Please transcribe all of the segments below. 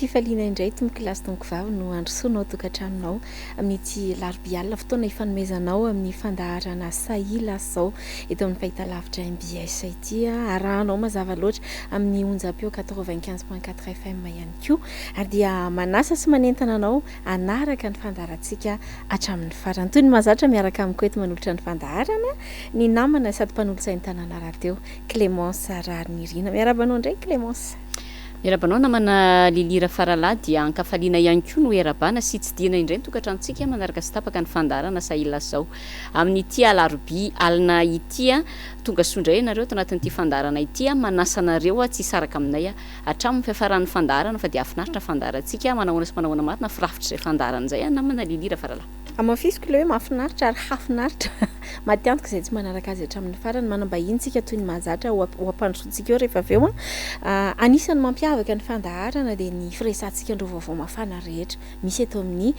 fifaliana indray tomboky lasy tomboko vavy no androsoanao tokantranonao amin'ity larobialina fotoana ifanomezanao amin'ny fandaharana sahila zao eto amin'ny fahitalavitra MBS ity arahanao mazava loatra amin'ny onjam-peo 95.4 FM ihany koa ary dia manasa sy manentana anao anaraka ny fandaharantsika hatramin'ny farany toy ny mahazatra miaraka amin'ny koety manolotra ny fandaharana ny namana sady mpanolotsain'ny tanàna rahateo Clémence Rarinirina miarabanao indray Clémence. Miarabanao namana lilira faralahy dia ankafaliana ihany koa no erabana sy tsy diana indray tokatrantsika manaraka sy tapaka ny fandarana sahila zao amin'ity alarobi alina ity tonga sondray nareo to anatin'ity fandarana ity manasanareo tsy saraka aminay hatramin'ny fiafaran'ny fandarana fa dia afinaritra fandarantsika manahoana sy manahoana marina firafitra izay fandarana izay namana lilira faralahy. Amafisiko le hoe mahafinaritra ary hafinaritra matiantoka izay tsy manaraka azy hatramin'ny farany manambahintsika toy ny mahazatra ho ampandrosoantsika eo rehefa avy eo anisany mampiavaka ny fandaharana dia ny firesantsika andro vaovao mafana rehetra misy eto amin'ny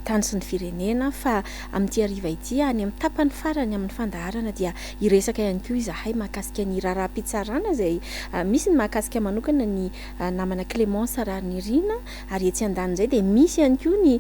tany sy ny firenena fa amin'ity hariva ity any amin'ny tapany farany amin'ny fandaharana dia iresaka ihany koa izahay mahakasika ny raharaham-pitsarana izay misy ny mahakasika manokana ny namana Clémence Rarinirina ary etsy andaniny izay dia misy ihany koa ny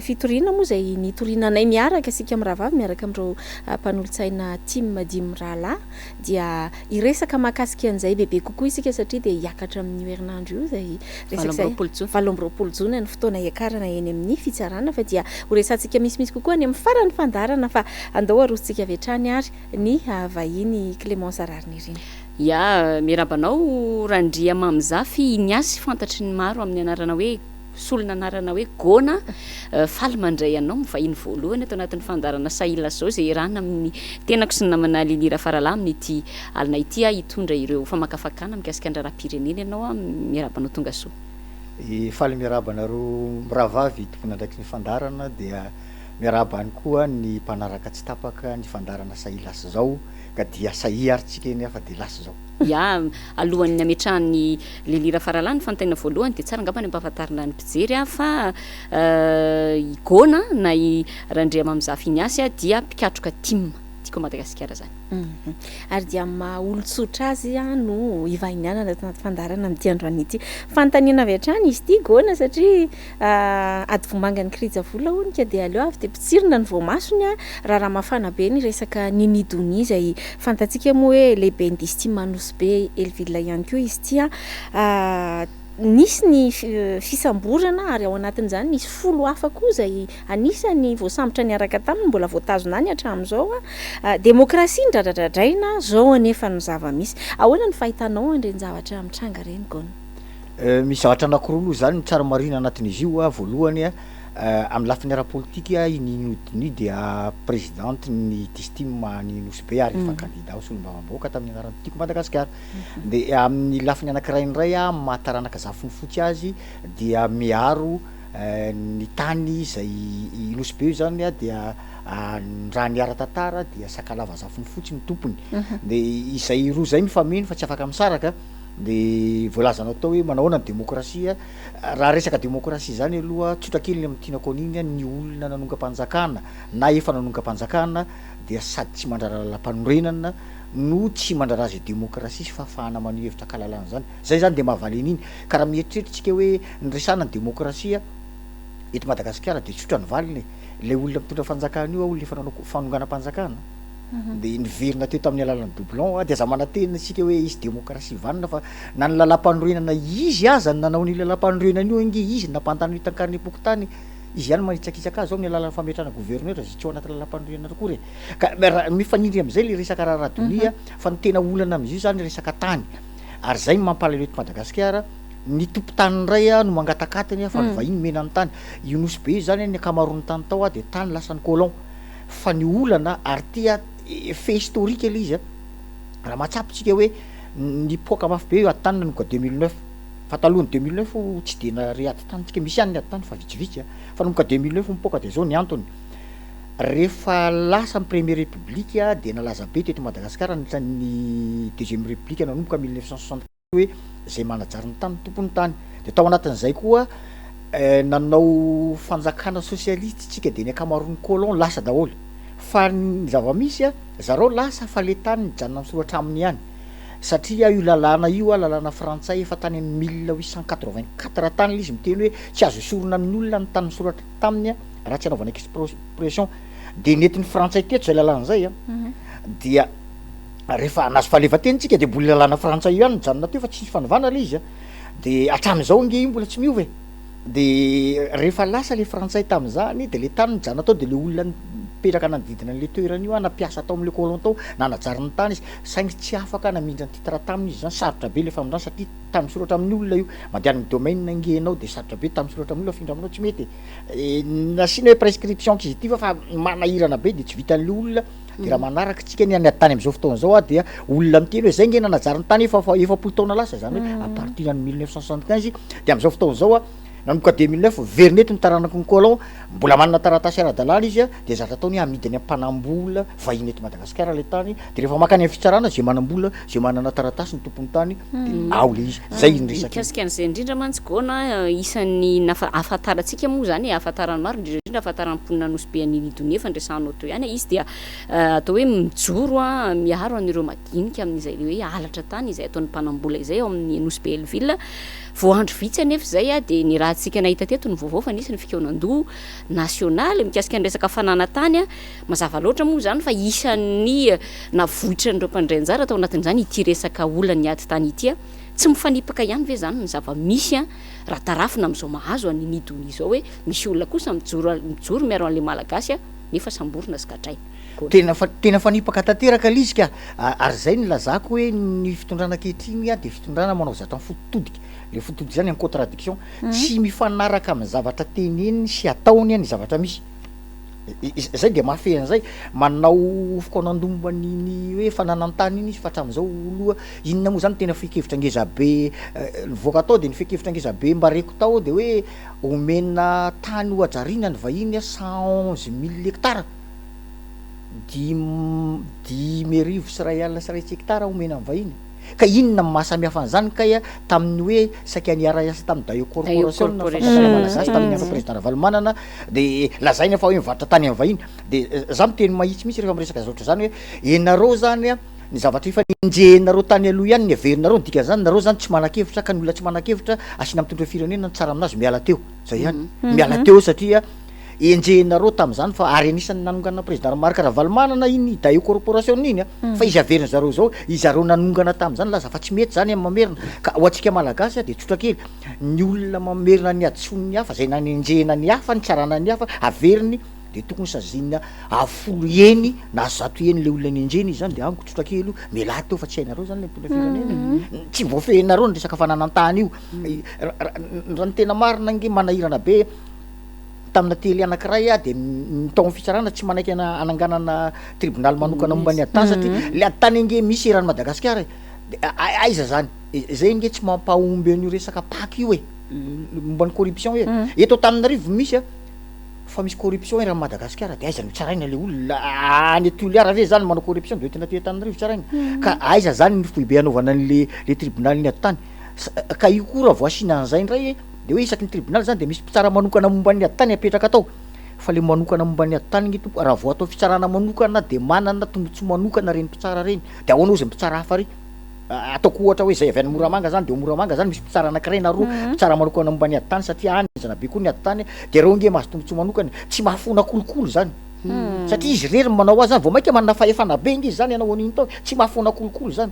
fitoriana moa izay nitorinanay miaraka sika amin'ny rahavavy miaraka amin'ireo mpanolotsaina team dimy rahalahy dia iresaka mahakasika an'izay bebe kokoa isika satria dia hiakatra amin'ny herinandro io izay resaka 20 jona ny fotoana iakarana eny amin'ny fitsarana fa dia ho resantsika misimisy kokoa ny amin'ny farany fandarana fa andao arositsika avy hatrany ary ny vahiny Clémence Rarinirina. Ya mirabanao randria mamizafy ny asy fantatry ny maro amin'ny anarana hoe solona anarana hoe gona faly mandray anao mivahiny voalohany ato anatin'ny fandarana sahila zao izay rahana amin'ny tenako sy ny namana lilira faralahy amin'ity alina ity hitondra ireo famakafakana mikasika ny raharaham-pirenena ianao mirabanao tonga soa. Faly mirabanareo miravavy tompona andraiky ny fandarana dia mirabany koa ny mpanaraka tsy tapaka ny fandarana sahila zao ka dia sahy aritsika eny afa dia lasy zao. Ya alohan'ny ametrahan'ny lilira faralahy ny fantaina voalohany dia tsara angamba ny ampahafantarina ny mpijery fa igona na randria mamizafy iny asy dia mpikatroka tim tiako Madagasikara zany. Ary dia maha-olon-tsotra azy no ivahiniana anaty fandarana amin'ity androany ity fantaniana avy hatrany izy ity gona satria ady vombangany krijavola honika dia aleo avy dia pitsirina ny voamasony raha mafana be ny resaka ninidony izay fantatsika moa hoe lehibe indisy manosy be Elvilla ihany koa izy ity nisy ny fisamborana ary ao anatin'izany nisy folo hafa koa izay anisany voasambotra ny araka taminy mbola voatazona any hatramin'izao demokrasia ndradradradraina zao anefa ny zava-misy ahoana ny fahitanao an'ireny zavatra mitranga ireny gona. Misy zavatra anankiroa aloha zany ny tsara marina anatin'izy io voalohany amin'ny lafiny ara-politika iny dia présidente ny distima ny nosbe ary efa candidat solombavam-bahoaka tamin'ny anarany tiako Madagasikara dia amin'ny lafiny anankiray indray mahataranaka zafiny fotsy azy dia miaro ny tany izay nosbe io zany dia raha niara tantara dia sakalava zafiny fotsy ny tompony dia izay roa zay mifameno fa tsy afaka misaraka de voalazanao tao hoe manahoana ny demokrasia raha resaka demokrasia zany aloha tsotra kely amin'ny tianako an'iny ny olona nanonga-panjakana na efa nanonga-panjakana dia sady tsy mandrara lalam-panorenana no tsy mandrara azy demokrasia sy fahafahana maneho hevitra kalalana zany zay zany de mahavaly an'iny ka raha mieritreritsika hoe nyresana ny demokrasia eto Madagasikara de tsotra ny valiny le olona mitondra fanjakana io olona efa fanonganam-panjakana de niverina teo tamin'ny alalan'ny doublon dia aza manantena isika hoe izy demokrasia vanina fa na ny lalam-panorenana izy aza nanao ny lalam-panorenana io inge izy nampantany hitankariny epoky tany izy ihany manitsakitsaka azy ao amin'ny alalan'ny fametrahana gouverneur izy tsy ao anaty lalam-panorenana kory ka mifanindry am'izay le resaka raharadonia fa ny tena olana am'izy io zany resaka tany ary zay mampalahelo eto Madagasikara ny tompo-tany ray no mangatakatany fa ny vahiny mena ny tany io nosy be zany ny akamaroan'ny tany tao dia tany lasan'ny colon fa ny olana ary tia fait historique le izy raha mahatsapitsika hoe nipoaka mafy be io atany nanomboka 2009 fa talohany 2009 tsy de nareaty tanytsika misy ihany ny atany fa vitsivitsy fa nanomboka 2009 mipoaka dia zao ny antony rehefa lasa ny première république dia nalaza be teto Madagasikara ny deuxième république nanomboka 1960 hoe zay manajary ny tany tompony tany dia tao anatin'izay koa nanao fanjakana socialiste tsika dia ny akamaroan'ny colon lasa daholo fa ny zava-misy zareo lasa fa le tany nijanona misoratra aminy ihany satria io lalàna io a lalàna frantsay efa tany amin'ny 1884 tany izy miteny hoe tsy azo esorona amin'ny olona ny tany misoratra taminy a raha tsy anaovana expression de nentin'ny frantsay teto zay lalàna zay a dia rehefa nazo fahalevateny-tsika de mbola lalàna frantsay io ihany mijanona teo fa tsy fanovana le izy a de hatramin'izao nge io mbola tsy miova e de rehefa lasa le frantsay tam'izany de le tany mijanona tao de le olona mipetraka nanodidina an'le toerana io a nampiasa tao am'le colon tao na najariny tany izy saingy tsy afaka namindra ny titre taminy izy zany sarotra be le famondrana satria tany misoratra amin'ny olona io mandeha amin'ny domaine nangenao de sarotra be tany misoratra amin'ny olona afindra aminao tsy mety nasiana hoe prescription acquisitive fa manahirana be de tsy vitan'le olona de raha manaraka tsika ny any tany am'izao fotoana zao a dia olona miteny hoe zay nge nanajary ny tany efapolo taona lasa zany hoe à partir any 1975 de am'izao fotoana zao a nanomboka 2009 vernety ny taranako ny colon mbola manana taratasy ara-dalàna izy a de zatra ataony amidiny ampanambola vahiny eto Madagasikara le tany de rehefa makany amin'ny fitsarana zay manambola zay manana taratasy ny tompony tany de ao le izy zay nyresaky mikasika an'izay indrindra mantsy gona isan'ny ahafantarantsika moa zany ahafantarany maro indrindra ahafantarany mponina nosy be an'iny donia fa andresanao teo ihany izy dia atao hoe mijoro a miaro an'ireo madinika amin'izay le hoe alatra tany izay ataon'ny mpanambola izay ao amin'ny nosy be Elville voandro vitsy anefa zay a de ny raha tsika nahita teto ny vaovao fa nisy ny fikaonandoha nasionaly mikasika ny resaka fananantany a mazava loatra moa zany fa isan'ny navohitra n'ireo mpandray anjara atao anatin'izany ity resaka olana ny ady tany ity a tsy mifanipaka ihany ve zany ny zava-misy a raha tarafina amin'izao mahazo an'iny dony izao hoe misy olona kosa mijoro miaro an'le malagasy a nefa samborina sy gadraina tena fanipaka tanteraka lizika ary zay ny lazako hoe ny fitondrana ankehitriny a de fitondrana manao zatra fototodika le fototodiky zany en contradiction tsy mifanaraka amin'ny zavatra teneny sy ataony ny zavatra misy zay de mahafehan'zay manao fikaonandomba niny hoe fananantany iny izy fa hatramin'izao oloa inona moa zany tena fikevitra ngeza be nivoaka tao de ny fikevitra ngeza be mbareko tao de hoe omena tany ho ajariana ny vahiny a 111 000 hectares 10,000 sy ray alina sy ray tsy hectara omena amin'ny vahiny ka inona mahasamihafa an'izany kay a tamin'ny hoe saika niara asa tamin'ny Daio corporation malagasy tamin'ny andro président Ravalomanana de lazainy fa hoe mivarotra tany amin'ny vahiny de za miteny mahitsy mihitsy rehefa miresaka zaotra zany hoe enareo zany a ny zavatra efa nenjenareo tany aloha ihany ny averinareo ny dikany zany nareo zany tsy manan-kevitra ka ny olona tsy manan-kevitra asiana mitondra firenena ny tsara aminazy miala teo zay ihany miala teo satria enjenareo tam'izany fa ary anisan'ny nanongana président Marc Ravalomanana iny Daio corporation iny a fa izy averiny zareo zao izareo nanongana tam'izany laza fa tsy mety zany amin'ny mamerina ka ho antsika malagasy a de tsotra kely ny olona mamerina ny adson'ny hafa zay nanenjena ny hafa ny tsarana ny hafa averiny de tokony sazinina afolo eny na zato eny le olona nenjeny izy zany de amiko tsotra kely io miala teo fa tsy hainareo zany le mpona firenena tsy voafehinareo ny resaka fananantany io raha ny tena marina nge manahirana be tamina tely anankiray a de mitao amin'ny fitsarana tsy manaiky ananganana tribunal manokana momba ny aditany satria le aditany nge misy eran'ny Madagasikara de aiza zany zay nge tsy mampahomby an'io resaka paky io e momba ny corruption e eto Antananarivo misy a fa misy corruption eran'ny Madagasikara de aiza no tsaraina le olona any Toliara ve zany manao corruption de tena Antananarivo tsaraina ka aiza zany ny foibe anaovana an'le tribunal ny aditany ka io koa raha voasina an'izay indray de hoe isaky ny tribunal zany de misy mpitsara manokana momba ny aditany apetraka atao fa le manokana momba ny aditany nge tompo raha vao atao fitsarana manokana de manana tombontso manokana reny mpitsara reny de ahoana ozy mpitsara hafa ry ataoko ohatra hoe zay avy any Moramanga zany de Moramanga zany misy mpitsara anankiray na roa mpitsara manokana momba ny aditany satria any zana be koa ny aditany de reo nge mahazo tombontso manokana tsy mahafona kolokolo zany satria izy rery manao azy zany vao mainka manana fahefana be nge izy zany anao an'iny tao tsy mahafona kolokolo zany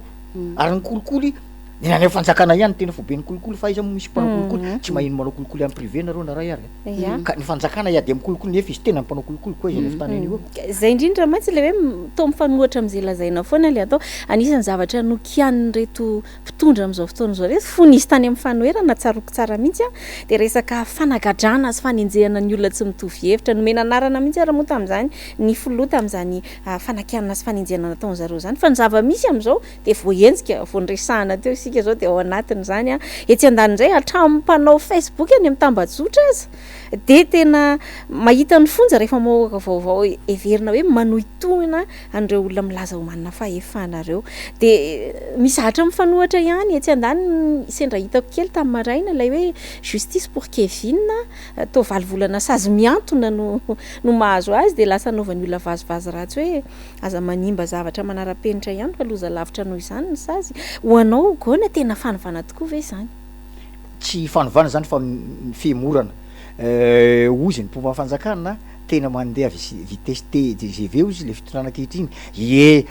ary ny kolikoly ny nany fanjakana ihany tena fo be ny kolikoly fa iza misy mpanao kolikoly tsy mahino manao kolikoly amin'ny privé nareo na raha ary ka ny fanjakana iady amin'ny kolikoly nefa izy tena mpanao kolikoly koa izy nefa tany io zay indrindra mantsy le hoe to mifanohatra am'izay lazaina foana le atao anisan'ny zavatra nokian'ny reto mpitondra am'izao fotoana zao reto fo nisy tany amin'ny fanoherana tsaroko tsara mihitsy a de resaka fanagadrana sy fanenjehana ny olona tsy mitovy hevitra nomena anarana mihitsy ara moa tam'izany ny filota am'izany fanakianana sy fanenjehana nataony zareo zany fa ny zava-misy am'izao de voenjika voandresahana teo zao de ao anatiny zany a etsy andanindray hatramin'ny mpanao Facebook any amin'ny tambazotra azy de tena mahita ny fonja rehefa mahoaka vaovao everina hoe manohitohina an'ireo olona milaza ho manana fahefana reo de misy hatra mifanohatra ihany etsy andany sendra hitako kely tamin'ny maraina ilay hoe justice pour Kevin tao valovolana sazy miantona no mahazo azy de lasa naovan'ny olona vazivazy ratsy hoe aza manimba zavatra manara-penitra ihany fa loza lavitra noho izany ny sazy ho anao gona tena fanovana tokoa ve zany tsy fanovana zany fa femorana ozy ny mpomba fanjakana tena mandeha vitesse TGV ozy le fitondrana ankehitriny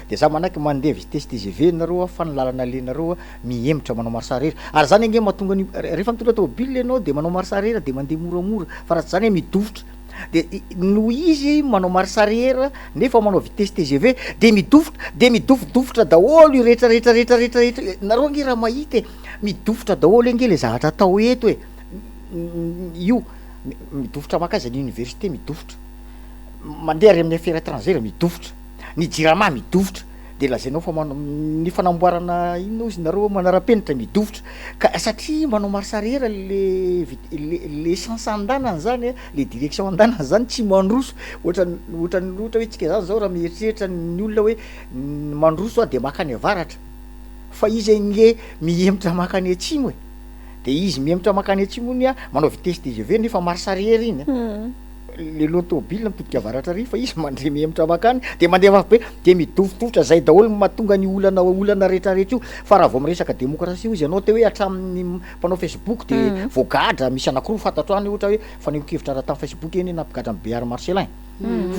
de za manaky mandeha vitesse TGV nareo fa ny lalana lenareo mihemitra manao marsarera ary zany ange mahatonga ny rehefa mitondra tômôbily ianao de manao marsarera de mandeha moramora fa raha zany hoe midofotra de no izy manao marsarera nefa manao vitesse TGV de midofotra daholo io rehetra nareo ange raha mahita midofotra daholo ange le zavatra atao eto io midofotra makazy ny université midofotra mandeha ary amin'ny affaire étrangère midofotra ny jirama midofotra de lazainao fa ny fanamboarana inona izy nareo manara-penitra midofotra ka satria manao marsarera le sens andanany zany le direction andanany zany tsy mandroso ohatra hoe tsika zany zao raha mieritreritra ny olona hoe mandroso de makany avaratra fa izy nge mihemitra makany atsimo de izy mihemitra makany atsimo iny manao vitesse TGV nefa marsarera iny le lotobile mitodika avaratra ry fa izy mandre mihemitra makany de mandeha mafy be de midofotofotra zay daholo mahatonga ny olana rehetrarehetra io fa raha vao miresaka démocratie izy ianao te hoe hatramin'ny mpanao Facebook de voagadra misy anakiroa fantatro any ohatra hoe faneho-kevitra raha tamin'ny Facebook eny nampigadra amin'ny Béar Marcelin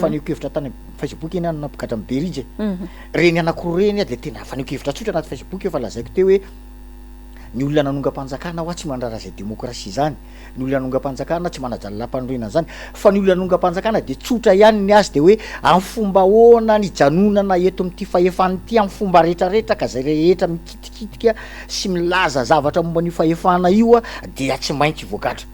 faneho-kevitra tany Facebook eny nampigadra amin'ny Berige reny anakiroa reny de tena faneho-kevitra tsotra anaty Facebook io fa lazaiko te hoe ny olona nanonga-panjakana hoa tsy mandrara zay démocratie zany ny olona nanonga-panjakana tsy manajalala-pandroina zany fa ny olona nanonga-panjakana de tsotra ihany ny azy de hoe amin'ny fomba ahoana ny janonana eto amin'ity fahefany ity amin'ny fomba rehetrarehetra ka zay rehetra mikitikitika sy milaza zavatra momba ny fahefana io de tsy maintsy voagatra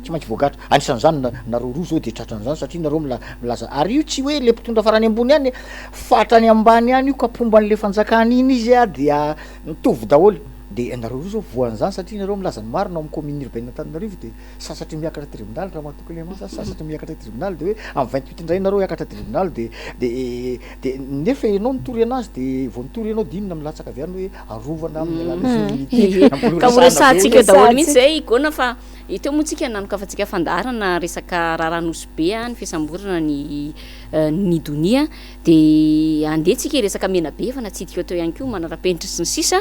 tsy maintsy voagatra anisan'izany nareo roa zao de tratran'izany satria nareo milaza ary io tsy hoe le mpitondra farany ambony ihany fa hatrany ambany ihany io ka pomban'le fanjakana iny izy de mitovy daholo de nareo roa zao voan'izany satria nareo milazany marina amin'ny commune urbaine Antananarivo de sasatra miakatra tribunal raha mahatoky le masa sasatra miakatra tribunal de hoe amin'ny 28 indray nareo hiakatra tribunal de nefa ianao nitory anazy de vao nitory ianao de inona milatsaka avy any hoe arovana amin'ny alalana ka horesantsika daholo mihitsy zay igona fa iteo moa tsika nanokafantsika fandarana resaka rahanosy be ny fisamborana ny donia de andehetsika resaka mena be fa natsidika teo ihany koa manara-penitra sy ny sisa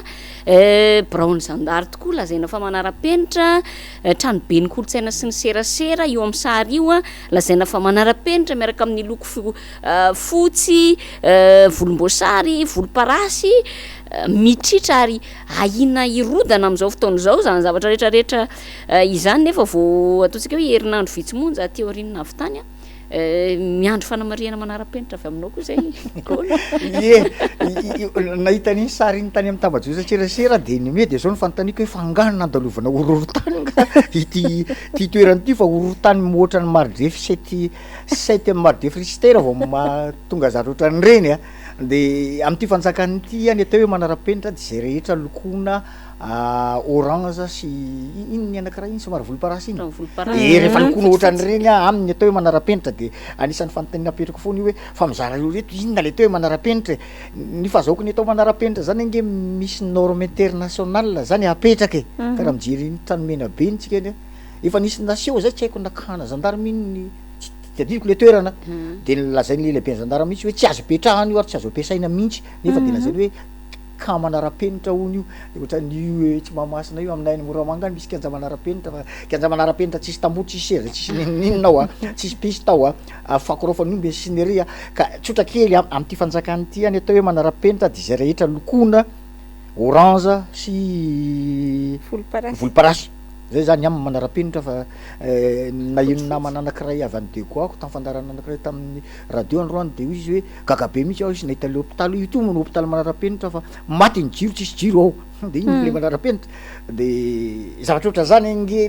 Brown Zandary tokoa lazaina fa manara-penitra trano be ny kolotsaina sy ny serasera io amin'ny sary io lazaina fa manara-penitra miaraka amin'ny loko fotsy volomboasary volomparasy mitritra ary ahina irodana amin'izao fotoana izao zany zavatra rehetrarehetra izany nefa vao ataontsika hoe herinandro vitsymonja teo arinina avy tany miandro fanamariana manara-penitra avy aminao koa zay nahita an'iny sary iny tany amin'ny tambajosa serasera de nyme de zao ny fanontaniako hoe fangano nandalovana horohorontany ty toerany ity fa horohorontany moatra ny mardefy 7 mardefy Richter vao tonga zary ohatrany reny de amin'ity fanjakany ity any atao hoe manara-penitra de zay rehetra lokona orange sy iny ny anakiraha iny somary volomparasy iny rehefa lokona ohatrany reny aminy atao hoe manara-penitra de anisan'ny fanontaniana apetrako foana io hoe fa mizara io reto inona le atao hoe manara-penitra ny fahazaoko ny atao manara-penitra zany ange misy norme international zany apetraka ka raha mijery ny tranomena be ntsika eny efa nisy naseo zay tsy haiko nakana zandarmy iny tadidiko le toerana de lazainy lehibe ny zandara mihitsy hoe tsy azo petrahany io ary tsy azo ampiasaina mihitsy nefa de lazainy hoe ka manara-penitra hono io de ohatran'io tsy mahamasina io aminay ny Moramanga misy kianja manara-penitra fa kianja manara-penitra tsisy tamboho tsisy seza tsisy ninonao tsisy pisy tao fakorofany io mbe sinery ka tsotra kely amin'ity fanjakany ity any atao hoe manara-penitra de zay rehetra lokona orange sy volomparasy zay zany amin'ny manara-penitra fa na ino namana anakiray avy any Degoako tamin'ny fandarana anakiray tamin'ny radio androany de izy hoe gagabe mihitsy aho izy nahita le hôpitaly io tomo ny hôpitaly manara-penitra fa maty ny jiro tsisy jiro ao de iny le manara-penitra de zavatra oatra zany ange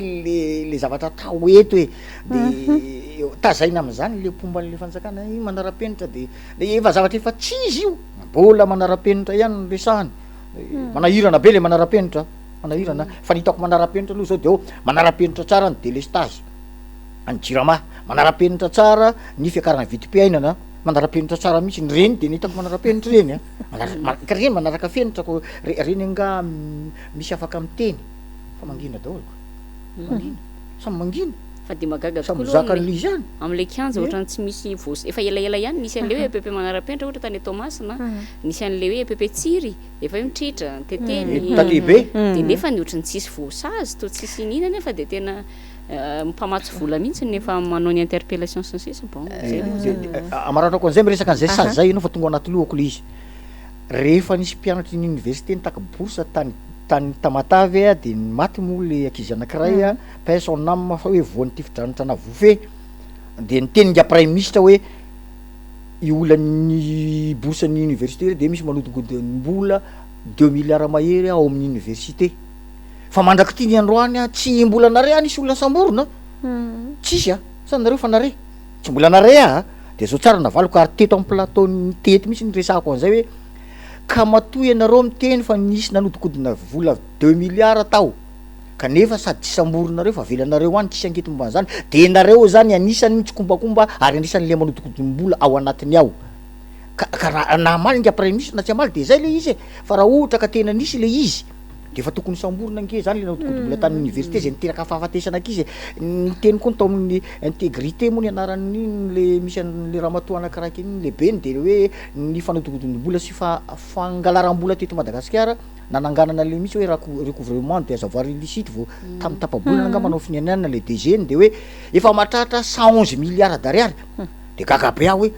le zavatra atao eto hoe de tazaina amin'izany le pomban'le fanjakana iny manara-penitra de efa zavatra efa tsy izy io mbola manara-penitra ihany ny resahany manahirana be le manara-penitra manahirana fa nitako manara-penitra aloha zao de manara-penitra tsara ny délestage any Jirama manara-penitra tsara ny fiakarana vidim-piainana manara-penitra tsara mihitsy ny reny de nitako manara-penitra reny ka reny manaraka fenitrako reny anga misy afaka miteny fa mangina daholo mangina samy mangina fa de magaga samy zakan'le zany am'le kianja ohatrany tsy misy vos efa elaela ihany nisy an'le hoe pepe manara-penitra ohatra tany Tomasina nisy an'le hoe pepe tsiry efa io mitritra teteny takehibe de nefa ny ohatrany tsisy vosazy to tsisy nina nefa de tena mpamatsy vola mihitsy nefa manao ny interpellation sy ny sisa bon amaranako an'izay miresaka an'izay sazy zay ianao fa tonga anaty lohako le izy rehefa nisy mpianatry ny université nitaka bourse tany Tamatavy a de maty moa le ankizy anankiray a paix son âme fa hoe voan'ny tifidranitra na vofe de niteninga prime ministre hoe iolan'ny bourse ny université de misy manodingodin'mbola 2 milliards mahery ao amin'ny université fa mandraky ty ny androany a tsy mbola nare nisy olona samborona tsisy a sa nareo fa nare tsy mbola nare de zao tsara navaloko ary teto amin'ny plateau ny tety misy nyresako an'izay hoe ka matoy ianareo miteny fa nisy nanodikodina vola 2 milliards tao kanefa sady tsy samboronareo fa velanareo any tsisy angety momba zany de nareo zany anisany mitskombakomba ary anisan'le manodikodin'mbola ao anatiny ao ka namaly nga prime ministre na tsy amaly de zay le izy fa raha ohatra ka tena nisy le izy de fa tokony samborona nge zany le nanodikodimbola tany université zay niteraka fahafatesana akizy niteny koa tao amin'ny intégrité moa ny anaran'iny le misy an'le ramatoa anakiraiky iny lehibeny de hoe ny fanodikodin'mbola sy fangalaram-bola teto Madagasikara nananganana le misy hoe recouvrement de avoir illicite vao tamin'ny tapabolana nga manao finanana le DG de hoe efa mahatratra 111 milliards d'ariary de gagabe aho hoe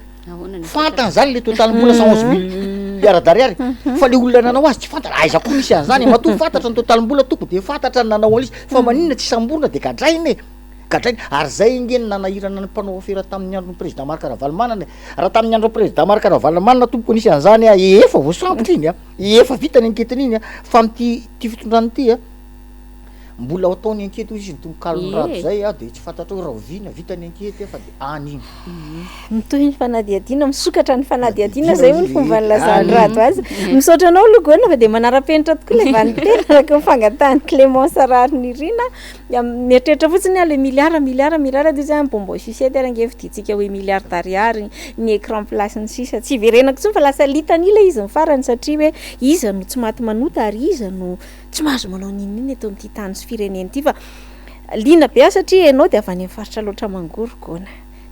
fantany zany le totalim-bola 111 milliards d'ariary fa le olona nanao azy tsy fantatra aiza koa misy an'izany matoa fantatra ny totalim-bola toko de fantatra ny nanao an'izy fa maninona tsy samborona de gadrainy ary zay ngeny nanahirana ny mpanao afera tamin'ny andron'ny président Marc Ravalomanana raha tamin'ny andron'ny président Marc Ravalomanana tompoko nisy an'izany efa voasambotra iny efa vita ny anketiny iny fa am'ty fitondrany ty mbola ataony ankety izy ny tombokalorato zay de tsy fantatra hoe raha ovina vita ny ankety fa de any iny mitohy ny fanadiadina misokatra ny fanadiadina zay ho ny fomba nylazany rato azy misaotra anao logoana fa de manara-penitra tokoa le vanitena araka mifangatahany Clémence Rariny Rina mieritreritra fotsiny le milliard de zany bombo officiel de range viditsika hoe milliard d'ariary ny écran place ny sisa tsy verenako tsony fa lasa litany le izy ny farany satria hoe iza no tsy maty manota ary iza no tsy mahazo manao nininy eto amin'ity tany sy fireneny ity fa lina be satria ianao de avy any amin'ny faritra loatra mangorogona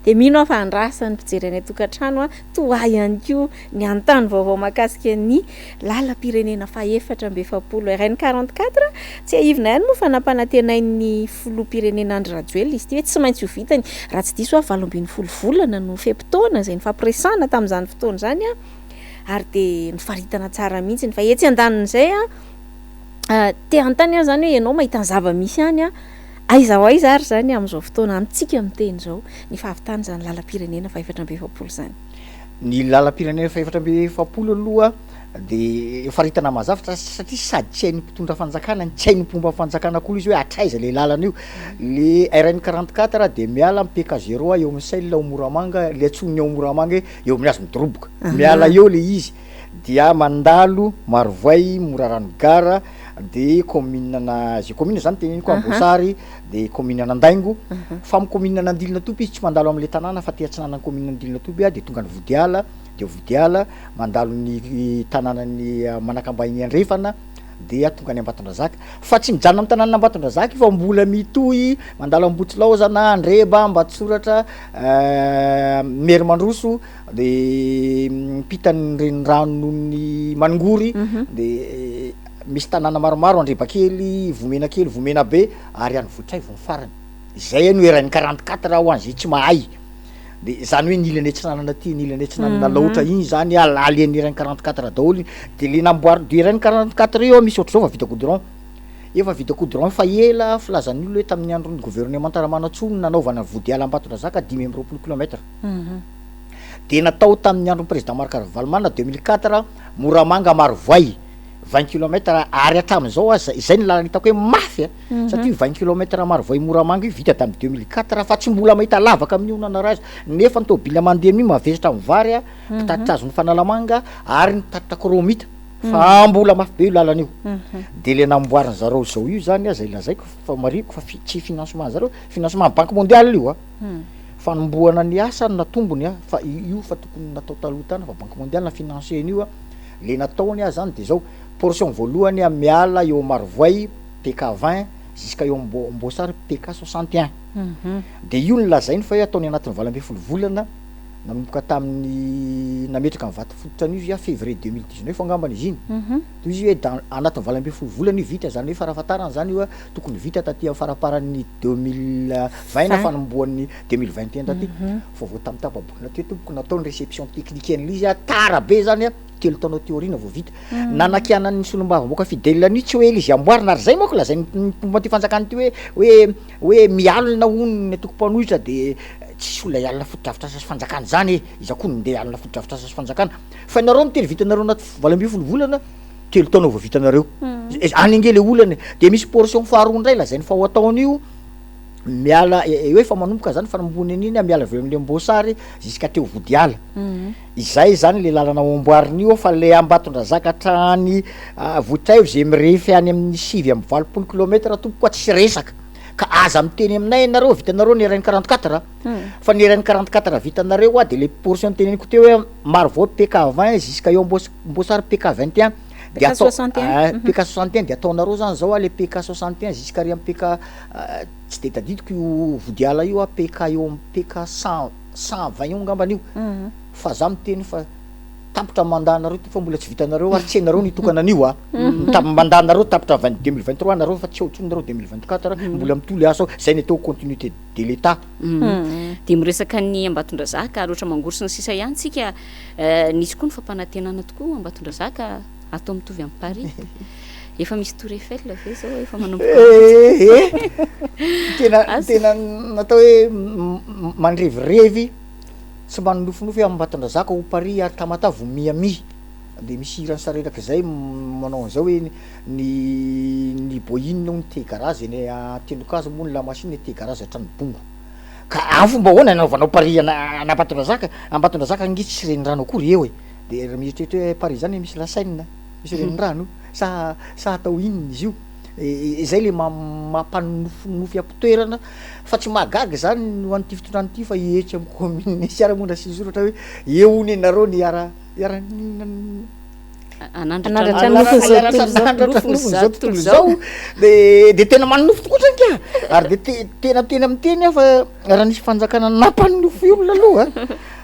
de mino aho fa andrasan'ny mpijery any tokantrano toa ihany koa ny antany vaovao mahakasika ny lalam-pirenena faha-efatra amby 700 RN 44 tsy aivina ihany moa fa nampanantenain'ny filoham-pirenena Andry Rajoelina izy ty hoe tsy maintsy ho vitany raha tsy diso 7 volana no feptaona zay ny fampiresana tamin'izany fotoana zany ary de nifaritana tsara mihitsy fa etsy andanin'izay te antany zany hoe ianao mahita ny zava-misy any aiza ho aiza ary zany am'izao fotoana antsika miteny zao ny fahavitany zany lalam-pirenena fa 700 zany ny lalam-pirenena fa 700 aloha de faritana mazava satria sady tsy hain'ny mpitondra fanjakana tsy hain'ny mpomba fanjakana koa izy hoe atraiza le lalana io le RN 44 de miala amin'ny PK0 eo amin'ny Saile ao Moramanga le atsoniny ao Moramanga eo amin'ny azo midoroboka miala eo le izy dia mandalo Marovoay Moraranogara de commune na zay commune zany teneny koa Ambosary de commune Anandaingo fa amin'ny commune Anandilina Toby izy tsy mandalo amin'le tanàna fa ty atsinanany commune Anandilina Toby de tonga ny Vodiala de Vodiala mandalo ny tanànany Manakambahiny Andrefana de tonga ny Ambatondrazaka fa tsy mijanona amin'ny tanàna Ambatondrazaka fa mbola mitohy mandalo Ambotsilaozana Andreba Ambatsoratra Merimandroso de mpitany renirano-ny Mangory de misy tanàna maromaro Andrebakely Vomenakely Vomenabe ary any Vohitray vao farany zay any hoe RN 44 ho an'izay tsy mahay de zany hoe nilany tsinanana ty nilany tsinanana laotra iny zany alaly ny RN 44 daholo de le namboary de RN 44 io misy ohatr' zao fa vita goudron efa vita goudron fa ela filazan'ny olo hoe tamin'ny andron'ny gouvernement Taramanatsono nanaovana Vodiala Ambatondrazaka 520 km de natao tamin'ny andron'ny président Marc Ravalomanana 2004 Moramanga Marovoay 20 km ary hatramin'izao zay ny lalana hitako hoe mafy satria 20 km Marovoay Moramanga io vita tamin'ny 2004 fa tsy mbola mahita lavaka amin'ny onana razy nefa ny tôbily mandeha mi mavesatra amin'ny vary mpitatitra azo ny Fanalamanga ary nitatitra kromita fa mbola mafy be io lalan'io de le namboariny zareo zao io zany a zay lazaiko fa mariko fa tsy financement zareo financement banque mondiale io a fanomboana ny asa na tombony a fa io fa tokony natao talotana fa banque mondiale na financé an'io a le nataony a zany de zao portion voalohany a miala eo marovoay PK 20 jusqu'à eo mbosary PK 61 de io ny lazainy fa ataony anatin'ny 20 volana nanomboka tamin'ny nametraka amin'ny vaty fototra an'io izy a février 2019 angambany izy iny toy izy hoe dans anatin'ny 20 volana io vita zany hoe farafatarana zany io a tokony vita taty amin'ny faraparan'ny 2020 na fanomboan'ny 2021 taty fa vao tamy tapaboky naty hoe tompoko nataony réception technique an'izy a tara be zany a telo taonao théorina vao vita nanakianany solombavamboka fidèle an'io tsy hoe izy amboarina ary zay moko lazay tomba ty fanjakany ty hoe mialina onony toko-panohitra de tsisy olona ialina fotodrafitrasa sy fanjakana zany iza koa nde alina fotodrafitrasa sy fanjakana fa nareo miteny vitanareo anaty 20 volana telo taona vao vitanareo anenge le olana de misy portion faharoa ndray lazainy fa ho ataon'io miala hoe fa manomboka zany fanambony an'iny a miala aveo am'le mbosary jusqu'à teo vodiala izay zany le lalana amboarin'io fa le Ambatondrazaka hatrany vohitra io zay mirefy any amin'ny 7 kilometra tompoko koa tsisy resaka ka aza miteny aminay ianareo vitanareo ny RN 44 fa ny RN 44 vitanareo a de le portion teneniko teo hoe maro vao PK 20 jusqu'à eo mbosary PK 21 de atao PK 61 de ataonareo zany zao a le PK 61 jusqu'à ry PK tsy de tadidiko io vodiala io a PK eo am PK 120 io ngambany io fa za miteny fa tapotra mandanareo ty fa mbola tsy vitanareo ary tsy hainareo nitokana an'io a mandanareo tapotra 2023 nareo fa tsy ohatronareo 2024 mbola mitoly asa zay ny atao continuité de l'état de miresaka ny Ambatondrazaka ary ohatra mangorosy ny sisa ihany tsika nisy koa ny fampanantenana tokoa Ambatondrazaka atao mitovy amin'ny Paris efa misy Tour Eiffel ve zao efa manomboka tena natao hoe mandrevyrevy tsy manonofinofy hoe Ambatondrazaka ho Paris ary tamata vo miami de misy irany sareraky zay manao an'izao hoe ny boine no te garazy eny Tendokazo moa ny lamasiny te garazy hatrany bongo ka amin'ny fomba ahoana anaovanao Paris Ambatondrazaka Ambatondrazaka ngisy tsy renirano akory eo de mieritreritra hoe Paris zany misy lasaina misy renirano sa atao inona izy io zay le mampanofinofy ampitoerana fa tsy mahagaga zany no an'ity fitondrany ity fa ihetry amin'ny commune sy ara-monda sy soratra hoe eo ny anareo ny anandratra tontolo zao de tena manonofo tokotra nka ary de tena miteny fa raha nisy fanjakana nampanonofo olona aloha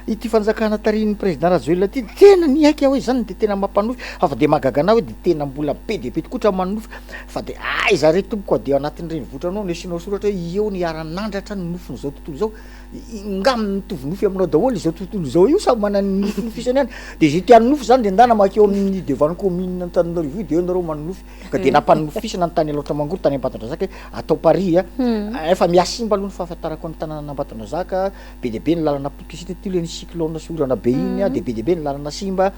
ity fanjakana tarin'ny président Rajoelina ty tena niaiky hoe zany de tena mampanofy fa de mahagagana hoe de tena mbola be de be tokotra manonofy fa de aiza re tompoko de anatin'ireny votranao nesinao soratra hoe eo ny aran'andratra ny nofony zao tontolo zao ngam mitovinofy aminao daholo izao tontolo zao io samy manana nofinofisany any de zay tiany nofy zany de ndana makeo amin'ny devant commune Antananarivo io de eo nareo manonofy ka de nampanonofisana ny tany aloatra mangoro tany Ambatondrazaka atao Paris efa miasimba aloha ny fahafantarako ny tanàna Ambatondrazaka be de be ny lalana potikisity ty le ny cyclone sy orana be iny de be de be ny lalana simba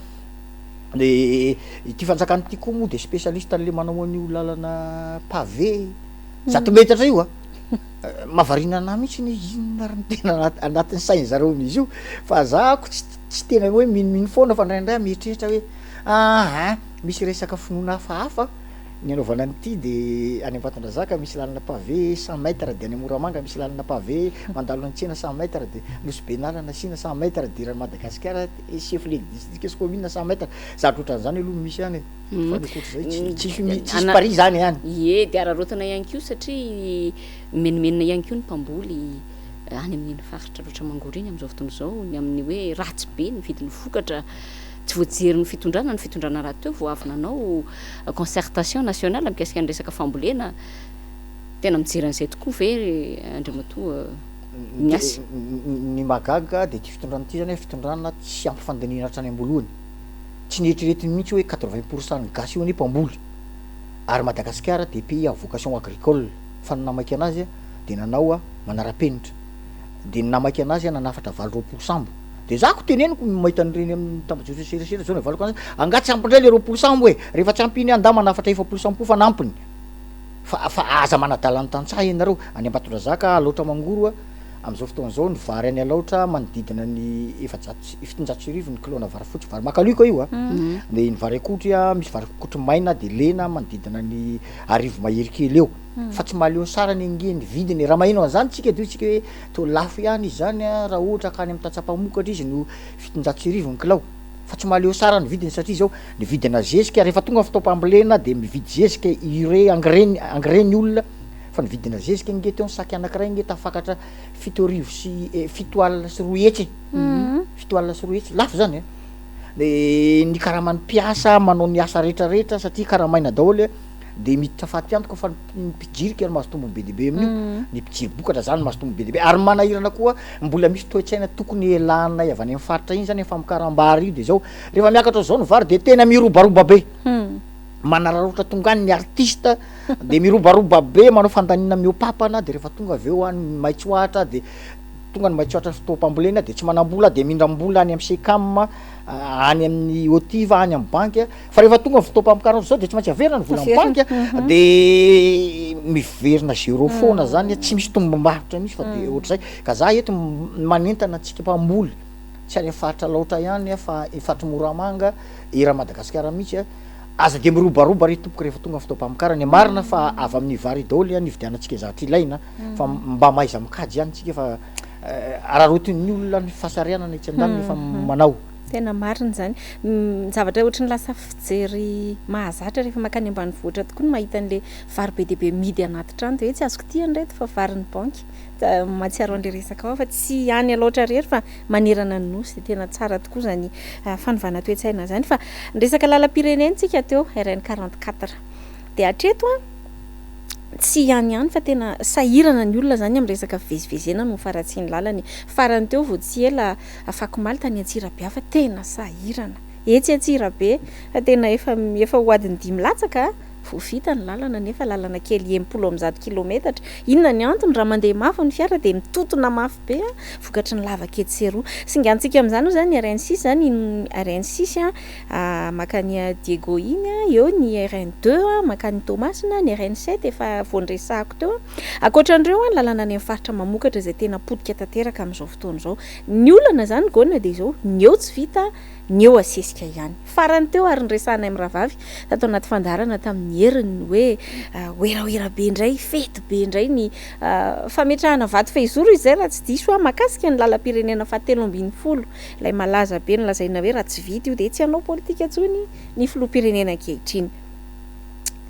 de ity fanjakany ty koa moa de spécialiste an'le manao an'io lalana pavé zato metatra io mavarina ana mihitsy ny inona ary tena anatin'ny sainy zareo amin'izy io fa zako tsy tena hoe miniminy foana fa ndraindray mieritreritra hoe misy resaka finoana hafahafa ny anaovana an'ity de any Ambatondrazaka misy lalana pavé 100 mètres de any Moramanga misy lalana pavé mandalo antsena 100 mètres de Nosy Benala Sina 100 mètres de raha Madagasikara chef district sy commune 100 mètres zatra ohatran'izany aloha misy any fa nikoatrizay tsisy Paris zany any de ararotana ihany koa satria menimenina ihany koa ny mpamboly any amin'iny faritra loatra mangoro iny am'izao fotoana zao ny amin'ny hoe ratsy be ny vidin'ny vokatra tsy voajery ny fitondrana raha teo vao avy nanao concertation nationale mikasika ny resaka fambolena tena mijeran'izay tokoa ve andriamatoa miasy ny magaga de ty fitondrana ty zany fitondrana tsy ampifandaniana hatrany ambolohany tsy nieritreretiny mihitsy hoe 80% ny gasy io ny mpamboly ary Madagasikara de pays à vocation agricole fa nanamaky anazy de nanao manara-penitra de nanamaky anazy nanafatra 20 sambo de zako teneniko mahita an'ireny amin'ny tambajotry serasera zao navalako anazy angatsy ampindray le 20 sambo hoe rehefa tsy ampiny anda manafatra 70 sambo fa nampiny fa aza manadalany tantsaha ianareo any Ambatondrazaka loatra mangoro am'izao fotoan'izao ny vary any alaotra manodidina ny fitonjato sy arivo ny kilona vary fotsy vary makaloika io de ny vary akotry misy vary akotry maina de lena manodidina ny arivo mahery kely eo fa tsy mahaleo sara ny ange ny vidiny raha mahino an'izany tsika de tsika hoe to lafo ihany izy zany raha ohatra ka any amin'ny tatsapamokatra izy no fitonjato sy arivo ny kilao fa tsy mahaleo sara ny vidiny satria zao ny vidina zesika rehefa tonga fitaopambolena de mividy zesika urée engrais ny olona fa ny vidina zesika nge teo ny saky anankiray nge tafakatra 7 sy 7 alina sy 2 hetsy 7 alina sy 2 hetsy lafo zany de ny karaha mampiasa manao ny asa rehetrarehetra satria karaha maina daholo de miditra faty antoka fa ny pijiriky ary mahazo tombony be dehibe amin'io ny pijiry bokatra zany mahazo tombony be dehibe ary manahirana koa mbola misy toe-tsaina tokony elanay avy any amin'ny faritra iny zany efa mikaram-bary io de zao rehefa miakatra zao ny vary de tena mirobaroba be manararaotra tonga any ny artiste de mirobaroba be manao fandanina miopapana de rehefa tonga avy eo any maitsoatra de tonga ny maitsoatra fitaopambolena de tsy manambola de mindrambola any amin'ny sekam any amin'ny otiva any amin'ny banky fa rehefa tonga ny fitaopamikaranto zao de tsy maintsy averina ny vola amin'ny banky de miverina zéro foana zany tsy misy tombom-barotra misy fa de ohatrazay ka za eto manentana atsika mpamboly tsy any faritra laotra ihany fa faritra Moramanga era Madagasikara mihitsy aza de mirobaroba ry tompoka rehefa tonga fitaopamikarany marina fa avy amin'ny vary daholo ny vidianantsika zavatra ilaina fa mba maiza mikajy ihany tsika fa ararotin'ny olona ny fahasarianana itsy andany efa manao tena marina zany zavatra ohatry ny lasa fijery mahazatra rehefa makany ambanivohitra tokoa ny mahita an'le vary be dehibe midy anaty trano de hoe tsy azoko tia ndraiky fa vary ny banky matsiaro an'le resaka ao fa tsy any aloatra rehetra fa manerana ny nosy de tena tsara tokoa zany fanovana toe-tsaina zany fa ny resaka lalam-pirenena tsika teo RN 44 de atreto tsy ihany fa tena sahirana ny olona zany amin'ny resaka fivezivezena no faratsiany lalany farany teo vao tsy ela Fakomaly tany Antsirabe fa tena sahirana etsy Antsirabe fa tena efa hoadiny 5 latsaka vao vita ny lalana nefa lalana kely 100 kilometatra inona ny antony raha mandeha mafy ny fiara de mitotona mafy be vokatry ny lavakety seroa singantsika amin'izany zany RN6 zany RN6 makany Diego iny eo ny RN2 makany Tomasina ny RN7 efa voandresahako teo akoatran'ireo ny lalana any amin'ny faritra mamokatra izay tena podika tanteraka amin'izao fotoana izao ny olana zany gona de zao ny eo tsy vita ny eo asesika ihany farany teo ary nyresahana amin'ny rahavavy tato anaty fandarana tamin'ny heriny hoe oeraoera be indray fety be indray ny fametrahana vato fehizoro izay raha tsy diso makasika ny lalam-pirenena faha 17 ilay malaza be ny lazaina hoe raha tsy vita io de tsy hanao politika tsony ny filoham-pirenena ankehitriny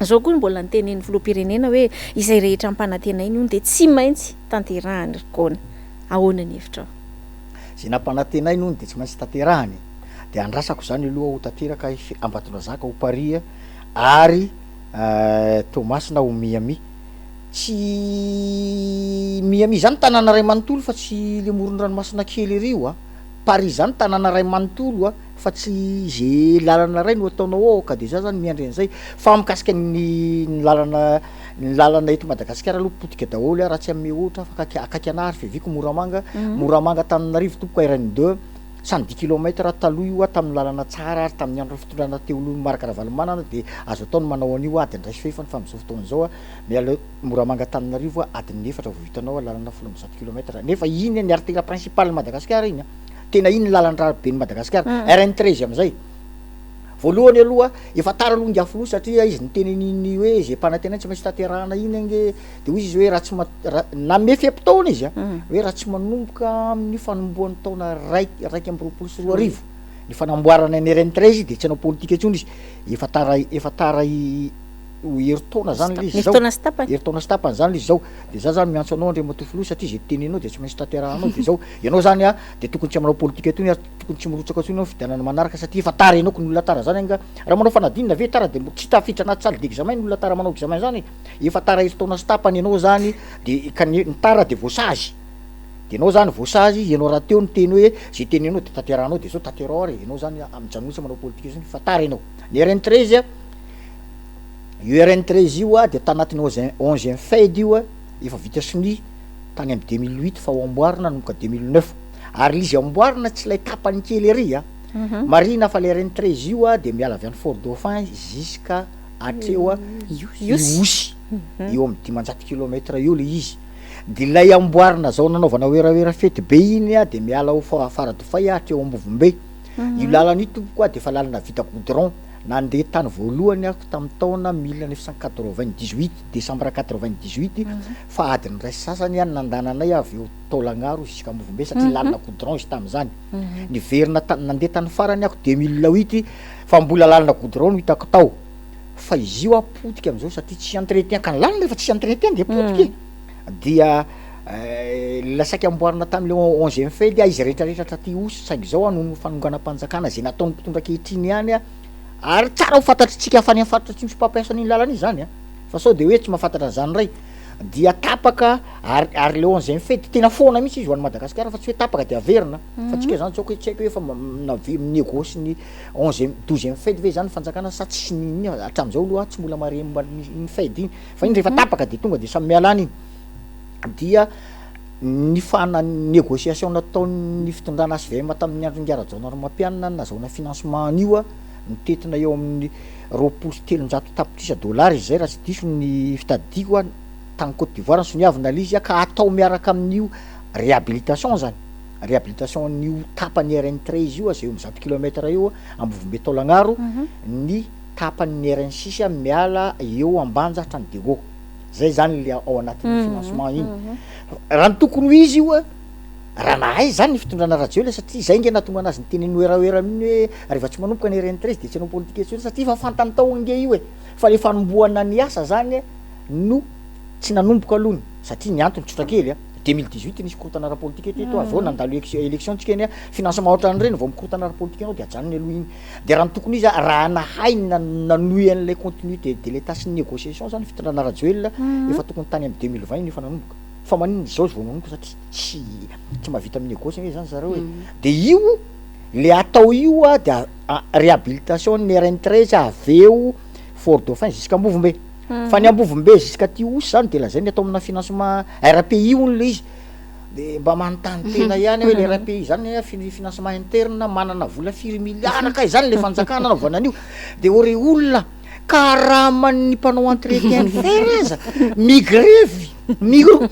zao koa mbola nitenen'ny filoham-pirenena hoe izay rehetra ampanantena iny de tsy maintsy tanterahany rikona ahoana ny hevitra zay nampanantena iny de tsy maintsy tanterahany de andrasako zany aloha ho tanteraka Ambatondrazaka ho Paris ary Tomasina ho Miami tsy Miami zany tanàna ray manontolo fa tsy le moron-dranomasina kely rio Paris zany tanàna ray manontolo fa tsy ze lalana ray no ataonao ao ka de za zany miandry an'izay fa mikasika ny lalana eto Madagasikara aloha potika daholo raha tsy ame ohatra fa akaiky anary feviko Moramanga Tananarivo tompoka RN2 110 kilomètre taloha io tamin'ny lalana tsara ary tamin'ny andro fitondrana teolo Marakaravalomanana de azo ataony manao an'io adiny ray sy fehefany fa amin'izao fotoana zao miala Moramanga Tananarivo adiny 4 vao vitanao lalana 17 kilomètre nefa iny ny artère principale Madagasikara iny tena iny lalan-drah be ny Madagasikara RN13 am'izay voalohany aloha efa tara aloha ngiafoloha satria izy niteneniny hoe zay mpanantena tsy maintsy tanterahana iny ange de hoy izy hoe raha tsy na mefem-potoana izy hoe raha tsy manomboka amin'ny fanombohan'ny taona raiky 20 sy 2 arivo ny fanamboarana ny RN13 de tsy hanao politika intsony izy efa tara herintaona zany le izy zao herintaona sy tapany zany le izy zao de za zany miantso anao Andriamatofoloha satria zay teneninao de tsy maintsy tanterahanao de zao ianao zany de tokony tsy manao politika tony ary tokony tsy mirotsaka tsony ao fidianana manaraka satria efa tara ianao ny olona tara zany anga raha manao fanadinina ve tara de tsy tafiditra anaty salle d'examen ny olona tara manao examen zany efa tara herintaona sy tapany ianao zany de ka ny tara de voasazy de ianao zany voasazy ianao raha teo ny teny hoe zay teneninao de tanterahanao de zao tanterao ary ianao zany am'janotsy manao politika zany fa tara ianao ny RN13 RN13 io de tanatin'ny 11 fed io efa vita sony tany amin'ny 2008 fa ho amboarina nomboka 2009 ary izy amboarina tsy lay tapany kely ery marina fa le RN13 io de miala avy any Fort Dauphin jusqu'à atreo Iosy eo amin'ny 500 kilomètre eo le izy de ilay amboarina zao nanaovana oeraoera fety be iny a de miala ho faradofay atreo ambovombe io lalana io tompo koa de fa lalana vita goudron nandeha tany voalohany ako tamin'ny taona 1998 décembre 98 fa adiny ray sasany a nandananay avy eo Taolagnaro jusqu'à Ambovombe satria lalana goudron izy tamin'izany niverina nandeha tany farany ako 2008 fa mbola lalana goudron no hitako tao fa izy io apotika am'izao satria tsy entretien ka ny lalana rehefa tsy entretien de potiky dia lasaiky amboarina tam'le 11e fedy a izy rehetrarehetra traty osy saingy zao anono fanonganam-panjakana zay nataony mpitondra kehitriny ihany a ary tsara ho fantatritsika afany amin'ny faritra tsy misy mpampiasa an'iny lalana izy zany a fa sao de hoe tsy mahafantatra zany ray dia tapaka ary le 11e fedy tena foana mihitsy izy ho an'ny Madagasikara fa tsy hoe tapaka de averina fa tsika zany zao tsy haiko hoe fa négosy ny 12e fedy ve zany fanjakana sa tsy niny hatram'izao aloha tsy mbola mare ny fedy iny fa iny rehefa tapaka de tonga de samy mialana iny dia ny fana négociation nataon'ny fitondrana SVM tamin'ny andro ngara-jaona romampianina nazahoana financement an'io a mitetina eo amin'ny 23 tapitrisa dollara izy zay raha tsy diso ny fitadiko a tany Côte d'Ivoire ny soniavina lizy a ka atao miaraka amin'io réhabilitation zany réhabilitation n'io tapany RN3 izy io a zay eo amin'ny 100 kilomètre eo Ambovombe Taolagnaro ny tapany RN6 miala eo Ambanja hatrany Dego zay zany le ao anatin'ny financement iny raha ny tokony ho izy io a raha nahay zany ny fitondrana radio le satria zay nge nahatonga anazy ny teneny oeraoera amin'iny hoe rehefa tsy manomboka ny RN13 de tsy anao politique etsy satria fa fantany tao nge io e fa le fanomboana ny asa zany no tsy nanomboka alohany satria ny antony tsotra kely a 2018 nisy korotana ara-politique teto avao nandalo élection tsika eny a financement ohatran'ireny vao mikorotana ara-politique anao de ajanony aloha iny de raha ny tokony izy a raha nahay nanohy an'ilay continuité de l'état sy ny négociation zany fitondrana radio efa tokony tany amin'ny 2020 iny efa nanomboka fa manino zao vao nanomboka satria tsy mahavita amin'ny négoce hoe zany zareo hoe de io le atao io a de réhabilitation ny RN13 aveo Fort Dauphin jusqu'à Ambovombe fa ny Ambovombe jusqu'à ty osy zany de lazay ny atao amina financement RPI ony le izy de mba manontany tena ihany hoe le RPI zany financement interne manana vola 4 milliards ka zany le fanjakana nanaovana an'io de ore olona karaman'ny mpanao entretien feraza migrevy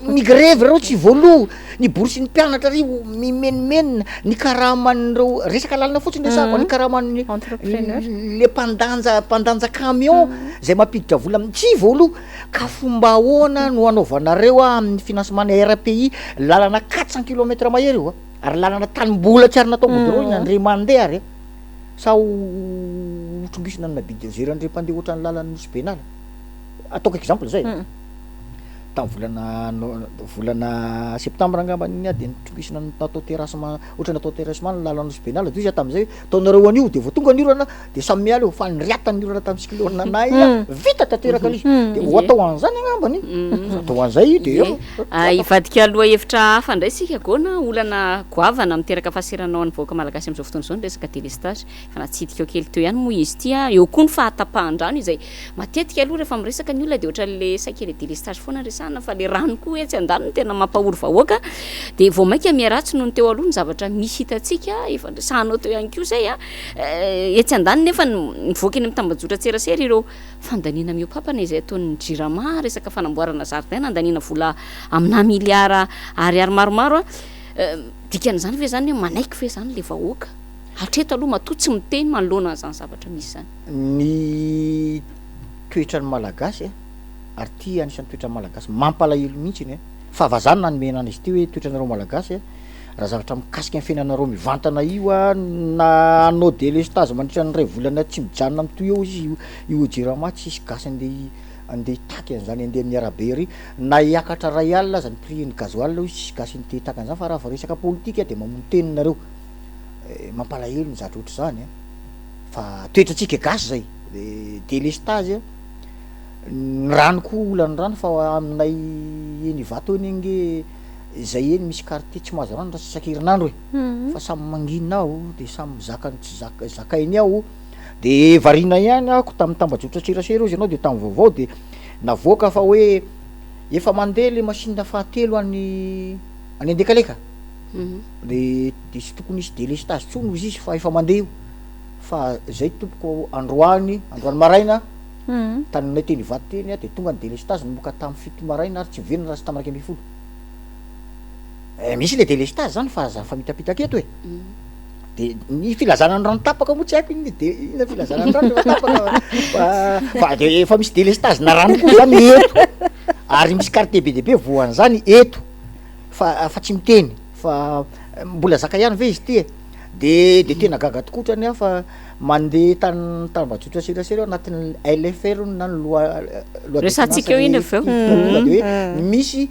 migrevy reo tsy voaloha ny bourse ny mpianatra rio mimenimenina ny karaman'ireo resaka lalana fotsiny resako ny karaman'ny le mpandanja camion zay mampiditra vola tsy voaloha ka fomba ahoana no anaovanareo a amin'ny financement ny RPI lalana 400 kilomètre mahery io a ary lalana tanimbola tsy ary natao goudron iny andre mandeha ary sa otrombiso nanana bidézera andre mpandeha ohatran'ny lalany nosy benala ataoko exemple zay tamin'ny volana septembre angambany a de nitrombisina natao terrassement ohatry natao terrassement ny lalana nosy benala de izy a tamin'izay taonareo an'io de vao tonga nirana de samy miala eo fa niriatany nirana tamin'ny sikilona nay vita tanteraka izy de ho atao an'izany angambany atao an'izay de eo ivadika aloha hevitra hafa ndray sika gona olana goavana miteraka fahasiranao ny vahoaka malagasy am'izao fotoana zao ny resaka délestage fa natsidika eo kely teo ihany moa izy tia eo koa ny fahatapahan-drano izay matetika aloha rehefa miresaka ny olona de ohatran'le saikele délestage foana resana fa le rano koa etsy andaniny tena mampahory vahoaka de vao mainka miaratsy noho ny teo aloha ny zavatra misy hitantsika efa resahanao teo ihany koa zay a etsy andaniny nefa mivoaka eny mitambajotra tserasera ireo fandanina miopampana izay ataon'ny jirama resaka fanamboarana zaridaina andanina vola amina miliara ariary maromaro a dikan'izany ve zany hoe manaiky ve zany le vahoaka hatreto aloha matoa tsy miteny manoloana zany zavatra misy zany ny toetrany malagasy ary ty anisan'ny toetrany malagasy mampalahelo mihitsy iny fa vazany nanomena izy ty hoe toetranareo malagasy raha zavatra mikasika ny fiainanareo mivantana io a na anao délestage mandritra ny ray volana tsy mijanona am'toy eo izy io jirama tsy isy gasy andeha itaky an'izany andeha amin'ny arabe ry na hiakatra ray alina aza ny prix ny gazoil izy tsy gasy ny te hitaka an'izany fa raha va resaka politika de mamono teninareo mampalahelo ny zavatra ohatry zany fa toetratsika gasy zay délestage ny rano koa olany rano fa aminay eny vato eny nge zay eny misy quartier tsy mahazo rano raha tsy isan-kerinandro fa samy manginina ao de samy zakany tsy zakainy ao de varina ihany ako tamin'ny tambajotra tserasera izy anao de tamin'ny vaovao de navoaka fa hoe efa mandeha le machine fahatelo any andekaleka de sy tokony isy délestage tsony izy fa efa mandeha io fa zay tompoko androany maraina taninay teny vato teny de tonga ny délestage namoka tamin'ny 7 maraina ary tsy miverina raha sy tamin'ny 12 misy le délestage zany fa za fa mitapitaka eto de ny filazana ny rano tapaka moa tsy haiko iny de ina filazana ny rano tapaka fa de efa misy délestage na rano koa zany eto ary misy quartier be de be voany zany eto fa tsy miteny fa mbola zaka ihany ve izy ty de tena gaga tokotrany a fa mandeha tany Tambazotra serasera anatin'ny LFR na ny loi resantsika eo iny aveo de hoe misy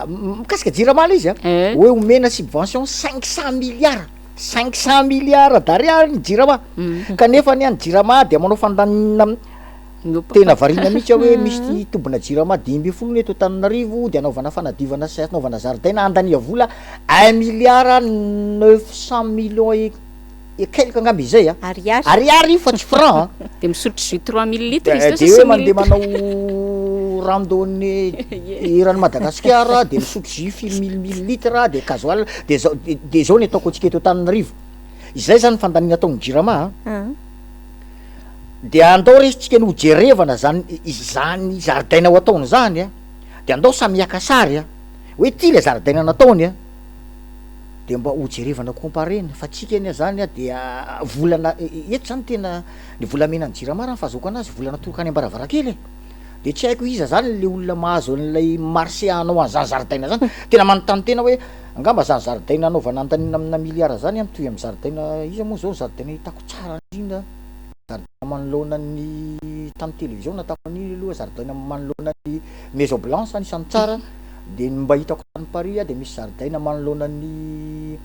mikasika jirama le izy a hoe omena subvention 500 milliards d'ariary ny jirama kanefa ny any jirama de manao fandanina tena variana mihitsy hoe misy tobona jirama 10 eto Antananarivo de anaovana fanadivana sy anaovana zaridaina andania vola 1 milliard 900 millions et quelque angamba izay a ariary fa tsy franc de misotro jus 3000 litres izy de hoe mandeha manao randonnée irany Madagasikara de misotro jus 1000 litres de gasoil de zao ny ataoko antsika eto Antananarivo izay zany fandanina ataon'ny jirama de andao resitsika no jerevana zany zaridaina ho ataony zany a de andao samiaka sary a hoe ty le zaridaina nataony a de mba hojerevana comparena fa tsika eny zany a de volana eto zany tena ny volamena ny jirama raha nyfahazoko anazy volana tokany ambaravarakely de tsy haiko iza zany le olona mahazo an'ilay marché anao an'izany zaridaina zany tena manontany tena hoe angamba zany zaridaina anaovana andanina amina milliard zany amitoy amy zaridaina izy moa zao zaridaina hitako tsara indrindra zaridaina manoloana ny tamy télévision natako an'iny aloha zaridaina manoloana ny Maison Blanche anisany tsara de mba hitako tany Paris de misy zaridaina manoloana ny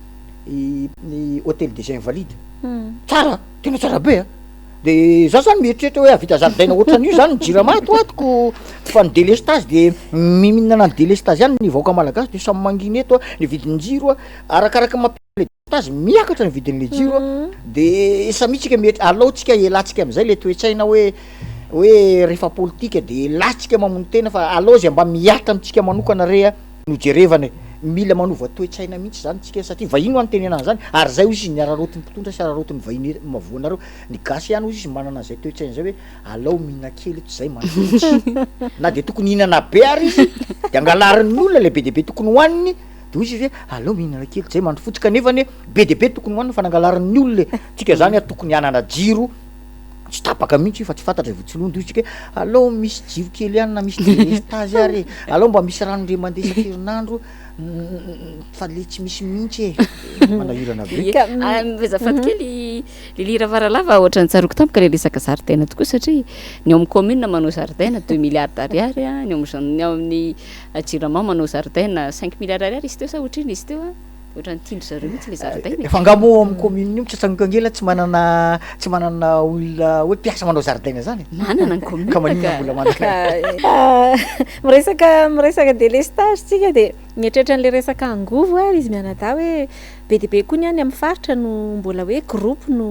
hôtel des Invalides tsara tena tsara be de za zany mieritreritra hoe avita zaridaina ohatran'io zany jirama eto atoko fa ny délestage de mihinana ny délestage ihany ny vahoaka malagasy de samy manginy eto ny vidin'ny jiro arakaraka mampiale délestage miakatra ny vidin'le jiro de samitsika mieritry alaotsika elatsika am'izay le toetsaina hoe rehefa politika de latsika mamono tena fa alao zay mba miatra amitsika manokana re no jerevana mila manova toetsaina mihitsy zany tsika satria vahiny ho any teny anany zany ary zay ozy izy ny ararotiny mpitondra sy ararotiny vahiny mavoanareo ny gasy ihany ozy izy manana zay toetsaina zay hoe alao mihina kely eto zay manitsy na de tokony hihinana be ary izy de angalarin'ny olona le be de be tokony hoaniny de ozy izy hoe alao mihinana kely zay mandrofotsy kanefany be de be tokony hoaniny fa nangalarin'ny olona tsika zany a tokony hanana jiro tsy tapaka mihitsy fa tsy fantatra votsolondo izy tsika alao misy jiro kely ihany na misy délestage ary alao mba misy rano ndre mandeha isan-kerinandro fa le tsy misy mihitsy manahirana be vezafady kely lilira varalava ohatrany tsaroko tampoka le resaka zaridaina tokoa satria ny ao amin'ny commune manao zaridaina 2 milliards d'ariary ny ao amin'ny jirama manao zaridaina 5 milliards d'ariary izy teo sa ohatriny izy teo ohatrany tindro zareo mihitsy le zaridaina efa angamo amin'ny commune io tsatsanokangela tsy manana olona hoe mpiasa manao zaridaina zany manana ny commune ka manina mbola manana miresaka délestage tsika de mietrehitra an'le resaka angovo ary izy mianada hoe be de be koa ny any amin'ny faritra no mbola hoe groupe no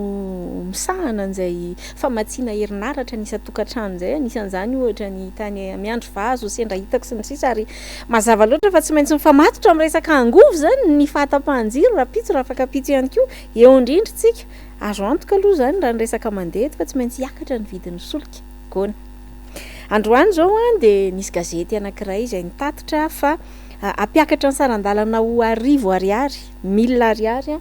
misahana an'izay famatsiana herinaratra nisy tokantrano zay anisan'izany ohatra ny tany miandro vazo sendra hitako sy ny sisa ary mazava loatra fa tsy maintsy mifamatotra amin'ny resaka angovo zany ny fahatapahan-jiro raha pitso raha afaka pitso ihany koa eo indrindry tsika azo antoka aloha zany raha ny resaka mandeha fa tsy maintsy hiakatra ny vidin'ny solika gona androany zao a de nisy gazety anankiray izay nitatitra fa ampiakatra ny sarandalana ho 1000 ariary 1000 ariary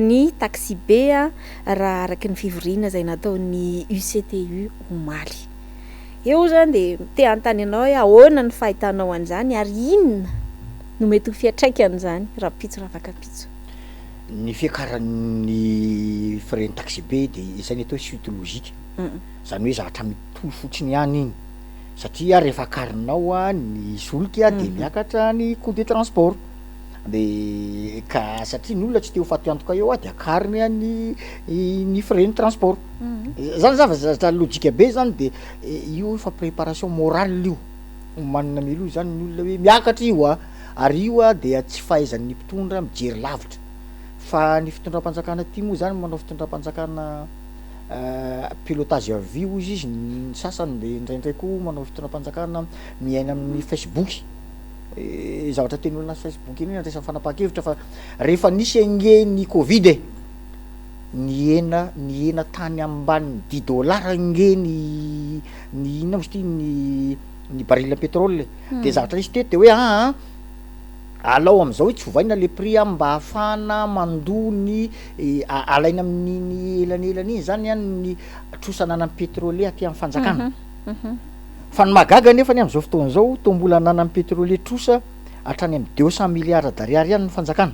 ny taxi be raha araky ny fivoriana izay nataon'ny UCTU omaly eo zany de te antany anao hoe ahoana ny fahitanao an'izany ary inona no mety ho fiatraikany zany raha pitso raha afaka pitso ny fiakaran'ny frais ny taxi be de izay ny atao suite logique zany hoe zavatra mitolo fotsiny ihany iny satria rehefa akarinao ny solika de miakatra ny coût de transport de ka satria ny olona tsy te ho faty antoka eo de akariny ny frais ny transport zany zavatra logika be zany de io fa préparation morale io manana milo zany ny olona hoe miakatra io ary io de tsy fahaizan'ny mpitondra mijery lavitra fa ny fitondram-panjakana ty moa zany manao fitondram-panjakana pilotage à vue izy ny sasany de indraindray koa manao fitondram-panjakana miaina amin'ny Facebook zavatra teny olona Facebook iny andresa fanapahan-kevitra fa rehefa nisy ange ny Covid ny hena tany ambany $10 nge ny inona moa ty ny baril pétrole de zavatra nisy teto de hoe alao am'izao hoe tsy hovaina le prix a mba ahafahana mandony alaina amin'iny elanelany iny zany a ny trosana anany pétrolier aty amin'ny fanjakana fa ny magaga nefa ny am'izao fotoana zao to mbola ananany pétrolier trosa hatrany amin'ny 200 milliards d'ariary ihany ny fanjakana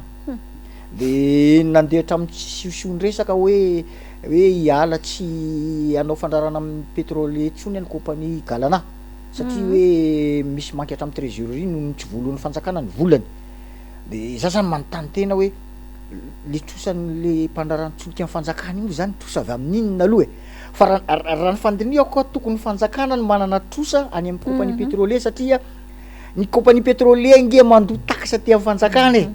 de nandeha hatramin'ny tsiosiondresaka hoe hiala tsy anao fandrarana amin'ny pétrolier tsony any compagnie galana satria hoe misy manky hatramin'ny trésorerie no ny tsy volon'ny fanjakana ny volany de za zany manontany tena hoe le trosan'le mpandraranotsoloka amin'ny fanjakana iny zany trosa avy amin'inona aloha fa raha ny fandiniako tokony fanjakana ny manana trosa any amin'ny compagnie pétrolier satria ny compagnie pétrolier nge mandoa taxe aty amin'ny fanjakana e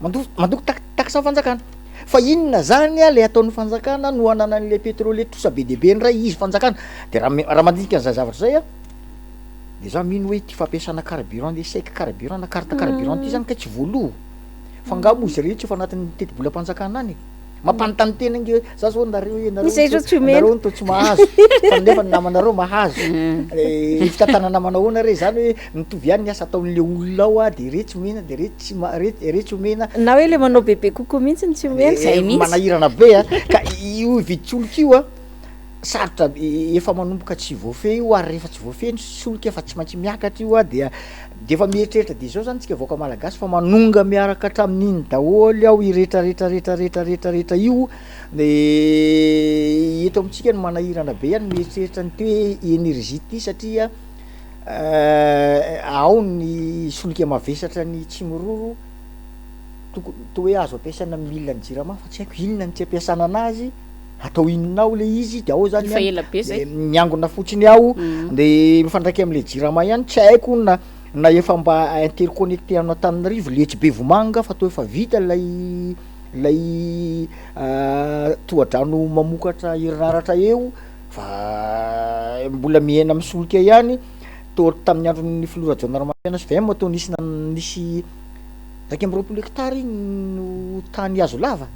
mandoko taxe amin'ny fanjakana fa inona zany a le ataon'ny fanjakana no ananan'le pétrolier trosa be deabe ny ray izy fanjakana de raha mandinika an'izay zavatra zay a de za mino hoe ty fampiasana carburant de sec carburant na carte carburant ty zany ka tsy voaloha fa ngamo izy rehetra efa anatin'ny teti-bola mpanjakana any mampanontany tena nge za zao nareo to tsy mahazo fa nefa ny namanareo mahazo fitantana namanao ona re zany hoe mitovy ihany ny asa ataon'le olona ao a de retsy omena de retsy omena na hoe le manao bebe kokoa mihitsy ny tsy omena zay mihitsy manahirana be a ka io viditsoloka io a sarotra efa manomboka tsy voafe io ary rehefa tsy voafe ny soloka efa tsy maintsy miakatra io a de efa mieritreritra de zao zany tsika voaka malagasy fa manonga miaraka hatramin'iny daholy aho iretraretraretraretraretraretra io de eto amitsika ny manahirana be ihany mieritreritra ny te hoe énergie ty satria ao ny soloka mavesatra ny tsimororo to hoe azo ampiasaina mila ny jirama fa tsy haiko inona ny tsy ampiasana anazy atao inonao le izy de ao zany miangona fotsiny ao de mifandraiky am'le jirama ihany tsy haiko na efa mba interconnecté anao Antananarivo letsy be vomanga fa to efa vita lay tohadrano mamokatra herinaratra eo fa mbola miaina misoloka ihany to tamin'ny andron'ny filoradona Ramalena sy VM to nisy raiky amby 20 hectare no tany azo lava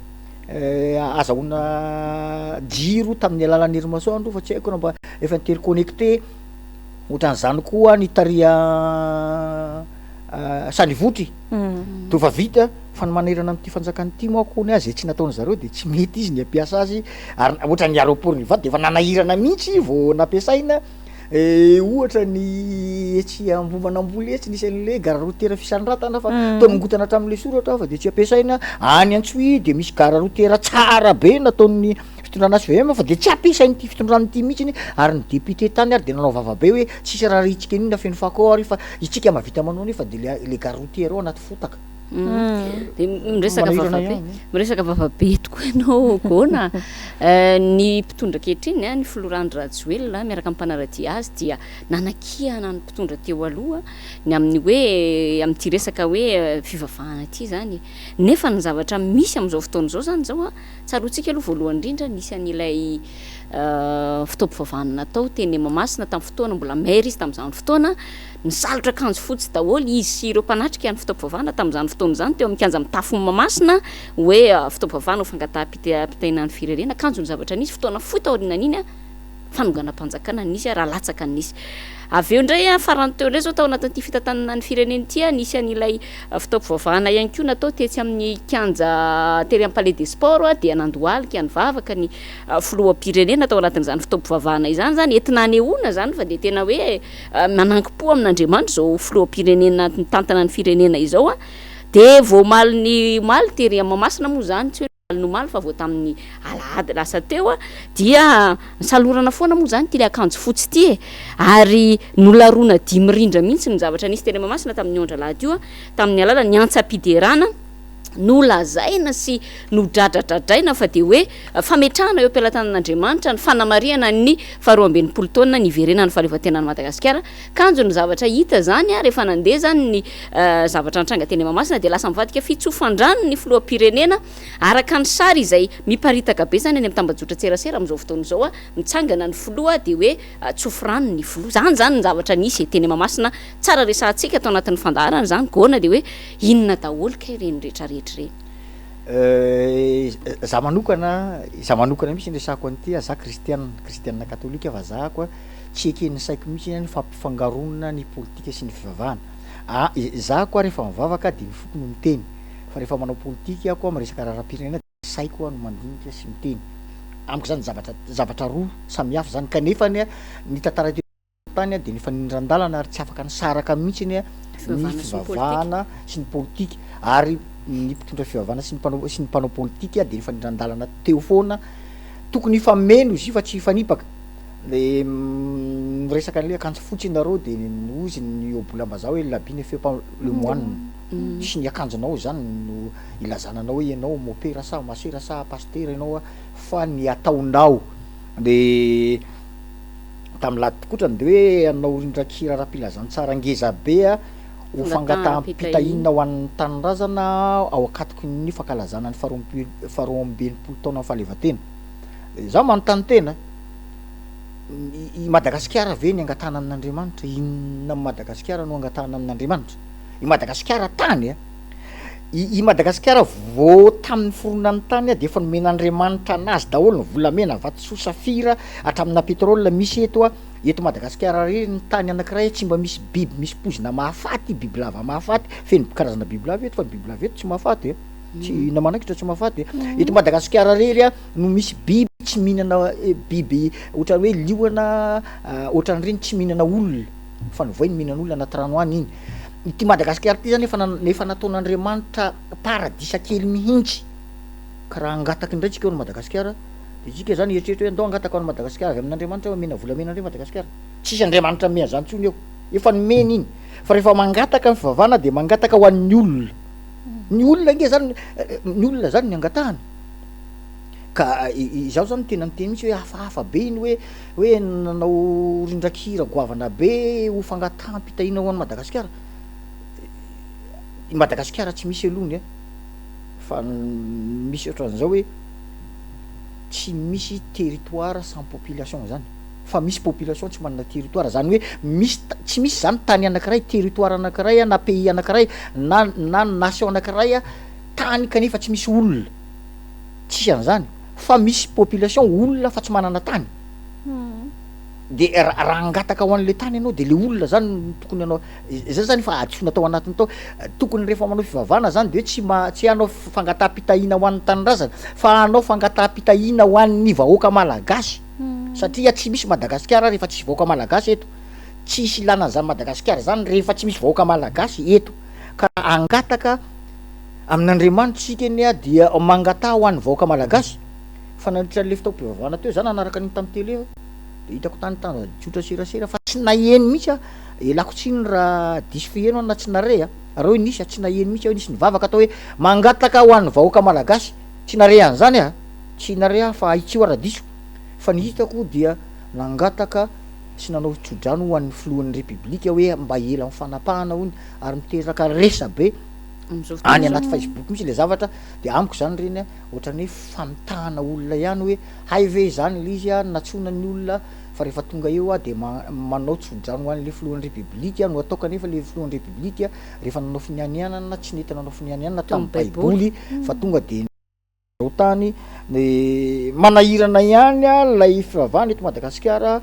azahoana jiro tamin'ny alalan'ny Hermasoandro fa tsy haiko na mba efa interconnecté ohatran'izany koa ny taria sanivotry to fa vita fa ny manerana am'ty fanjakany ty moako ny azy tsy nataony zareo de tsy mety izy ny ampiasa azy ary ohatra ny aéroport ny vady de efa nanahirana mihitsy vao nampiasaina ohatra ny etsy ambombanamboly etsy nisy an'le gare routière fisandrantana fa tonongotana hatramin'le soratra fa de tsy ampiasaina any Antsohidy de misy gare routière tsara be nataon'ny fitondrana SVM fa de tsy ampiasainy ty fitondrany ty mihitsy ary ny député tany ary de nanao vavabe hoe tsisy raha ritsika an'iny na feno fako ary fa itsika mahavita manao nefa de le gare routière ao anaty fotaka de miresaka vavabe tokoa ianao gona ny mpitondra kehitriny a ny Florandra Rajoelina miaraka am'mpanaradia azy dia nanakiana ny mpitondra teo aloha ny amin'ny hoe am'ty resaka hoe fivavahana ty zany nefa ny zavatra misy am'izao fotoana zao zany zao a tsaroantsika aloha voalohany indrindra nisy an'ilay fitaoam-pivavahana natao teny Mahamasina tamin'ny fotoana mbola maire izy tamin'izany fotoana nisalotra akanjo fotsy daholo izy sy ireo mpanatrika ny fitaoam-pivavahana tamin'izany fotoana zany teo amin'ny kianja mitafo Mahamasina hoe fitaoam-pivavahana ho fangataham-pitaina ny firenena akanjo ny zavatra nisy fotoana fohy taoriana n'iny a fanonganam-panjakana nisy a raha latsaka nisy avy eo indray a farany teo indray zao tao anatin'ity fitantanana ny fireneny ty a nisy an'ilay fitaoam-pivavahana ihany koa natao tetsy amin'ny kianja tery amin'ny palais des sports a de nandohalika ny vavaka ny filoham-pirenena tao anatin'izany fitaoam-pivavahana izany zany entina anehoana zany fa de tena hoe manankim-po amin'Andriamanitra zao filoham-pirenena ny tantana ny firenena izao a de vao maly tery amin'ny Mahamasina moa zany tsy nomaly fa vao tamin'ny alahady lasa teo a dia salorana foana moa zany ty le akanjo fotsy ty e ary nolarona 10 mirindra mihitsy ny zavatra nisy teny Mahamasina tamin'ny andro alahady io a tamin'ny alala ny antsapiderana no lazaina sy no dradradradraina fa de hoe fametrahana eo am-pelatanan'Andriamanitra ny fanamariana ny 12 taona ny iverenany fahaleovatenany Madagasikara kanjo ny zavatra hita zany a rehefa nandeha zany ny zavatra nitranga teny Mahamasina de lasa mivadika fitsofan-drano ny filoham-pirenena araka ny sary izay miparitaka be zany any am'tambajotra tserasera am'izao fotoana izao a mitsangana ny filoha de hoe tsofo-rano ny filoha zany ny zavatra nisy teny Mahamasina tsara resantsika tao anatin'ny fandaharana zany gona de hoe inona daholo ka ireny rehetrarehetra za manokana mihitsy resako an'ity za kristianina katolika fa zahako a tsy ekeny saiko mihitsy ny fampifangaronana ny politika sy ny fivavahana za koa rehefa mivavaka de mifoko no miteny fa rehefa manao politika koa am'resaka raharam-pirenena de saiko no mandinika sy miteny amiko zany zavatra roa samihafa zany kanefany ny tantara tany de ny fanindran-dalana ary tsy afaka ny saraka mihitsiny ny fivavahana sy ny politika ary ny mpitondra fivavahana sy ny mpanao politika de ny fanindran-dalana teo foana tokony fameno izy io fa tsy fanipaka le miresaka an'le akanjo fotsy nareo de nozy ny obolambazao hoe labine feu pas le moine sy ny akanjonao zany no ilazananao hoe ianao mopera sa masera sa pasteur ianao fa ny ataonao de tam'latikotrany de hoe anao rindrakira raha-pilazantsara ngeza be ho fangataham-pitahina ho an'ny tanindrazana ao akatiky ny fankalazana ny faharoa amben'polo taona fahalevatena za manontany tena i Madagasikara ve ny angatahana amin'Andriamanitra inona Madagasikara no angatahana amin'Andriamanitra i Madagasikara tany i Madagasikara vao tamin'ny foronan'ny tany de efa nomen'Andriamanitra anazy daholo ny volamena vato safira hatramina petrole misy eto Madagasikara re ny tany anankiray tsy mba misy biby misy pozina mahafaty bibilava mahafaty feno karazana bibilava eto fa ny bibilava eto tsy mahafaty tsy namanakitra tsy mahafaty eto Madagasikara rery no misy biby tsy mihinana biby ohatrany hoe liona ohatran'ireny tsy mihinana olona fa ny voay ny mihinana olona anaty rano any iny ity Madagasikara ty zany nefa nataon'Andriamanitra paradisa kely mihitsy karaha angataky indray tsika eo ny Madagasikara de tsika zany eritreritry hoe andao angataka ao ny Madagasikara avy amin'Andriamanitra hoe mena volamena andre Madagasikara tsisy Andriamanitra mea zany tsony eo efa nomeny iny fa rehefa mangataka ny fivavahana de mangataka ho an'ny olona ny olona nge zany ny olona zany ny angatahany ka izaho zany tena miteny mihitsy hoe hafahafa be iny hoe nanao rindrakira goavana be ho fangatahampitahina ho an'ny Madagasikara i Madagasikara tsy misy alony fa misy ohatran'izao hoe tsy misy territoire sans population zany fa misy population tsy manana territoire zany hoe tsy misy zany tany anankiray territoire anankiray na pays anankiray na nation anankiray tany kanefa tsy misy olona tsisy an'zany fa misy population olona fa tsy manana tany de raha angataka ho an'le tany ianao de le olona zany tokony anao zay zany fa adisona tao anatiny tao tokony rehefa manao fivavahana zany de hoe tsy anao fangataham-pitahina ho an'ny tanindrazana fa anao fangataham-pitahina ho an'ny vahoaka malagasy satria tsy misy Madagasikara rehefa tsisy vahoaka malagasy eto tsisy ilanan'zany Madagasikara zany rehefa tsy misy vahoaka malagasy eto ka angataka amin'Andriamanitra sikany dia mangataha ho an'ny vahoaka malagasy fa nandritra le fitaom-pivavahana teo zany anaraka ny tamy tele de hitako tany tsotra serasera fa tsy naheny mihitsy elako tsiny raha diso fiheno na tsy nare raha hoe nisy tsy naheny mihitsy nisy nivavaka atao hoe mangataka ho an'ny vahoaka malagasy tsy nare an'zany tsy nare fa itsio ara-diso fa ny hitako dia nangataka sy nanao tsodrano ho an'ny filohan'ny republika hoe mba ela amin'ny fanapahana hony ary miteraka resa be any anaty Facebook misy le zavatra de amiko zany reny ohatrany hoe famitahana olona ihany hoe hay ve zany le izy natsona ny olona fa rehefa tonga eo de manao tsodrano ho an'le filohan'ny republika no atao kanefa le filohan'ny republika rehefa nanao finianianana tsy nety nanao finianianana tamin'ny baiboly fa tonga de tany manahirana ihany lay fivavahana eto Madagasikara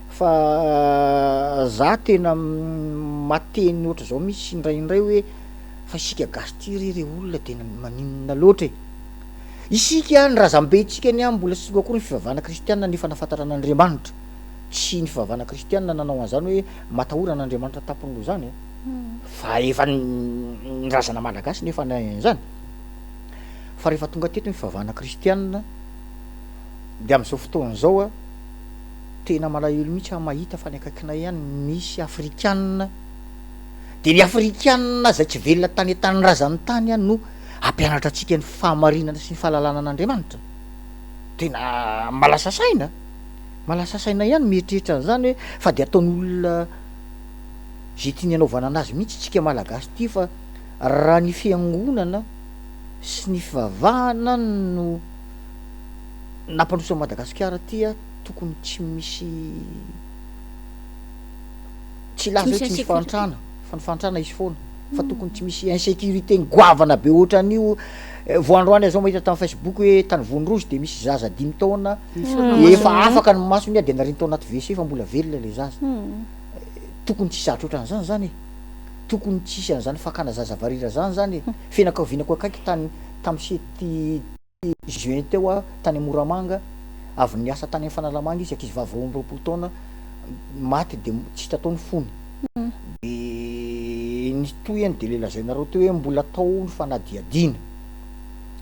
fa za tena mateny ohatra zao misy indraindray hoe fa isika gasy ty re olona tena maninona loatra isika ny razambe tsika ny mbola sy koa ny fivavahana kristianina nefa nafantaran'Andriamanitra tsy ny fivavahana kristianina nanao an'izany hoe matahoran'Andriamanitra tapon'lo zany fa efa ny razana malagasy nefa an'izany fa rehefa tonga teto ny fivavahana kristianina de am'izao fotoana zao tena malahelo mihitsy mahita fa ny akaikina ihany misy afrikanina de ny afrikanina zay tsy velona tany tany razan'ny tany no ampianatra atsika ny fahamarinana sy ny fahalalana an'Andriamanitra tena malasa saina ihany mieritreritra an'izany hoe fa de ataon'olona zay tiany anaovana anazy mihitsy tsika malagasy ty fa raha ny fiangonana sy ny fivavahana no nampandroso Madagasikara ty tokony tsy misy tsy laza hoe tsy misy fantrana fa ny fantrana izy foana fa tokony tsy misy insécurité ny goavana be ohatran'io voandroany zao mahita tamin'ny Facebook hoe tany Vonrozy de misy zaza 5 taona efa afaka ny masony de nariny tao anaty WC fa mbola velona le zaza tokony tsy zatra ohatran'izany zany tokony tsisy an'zany fakana zazavarira zany fianakavianako akaiky tamy sety juin teo a tany Moramanga avy niasa tany Fanalamanga izy akizy vavy 20 taona maty de tsy tataony fony de nitoyany de le lazainareo teo hoe mbola atao ny fanadiadina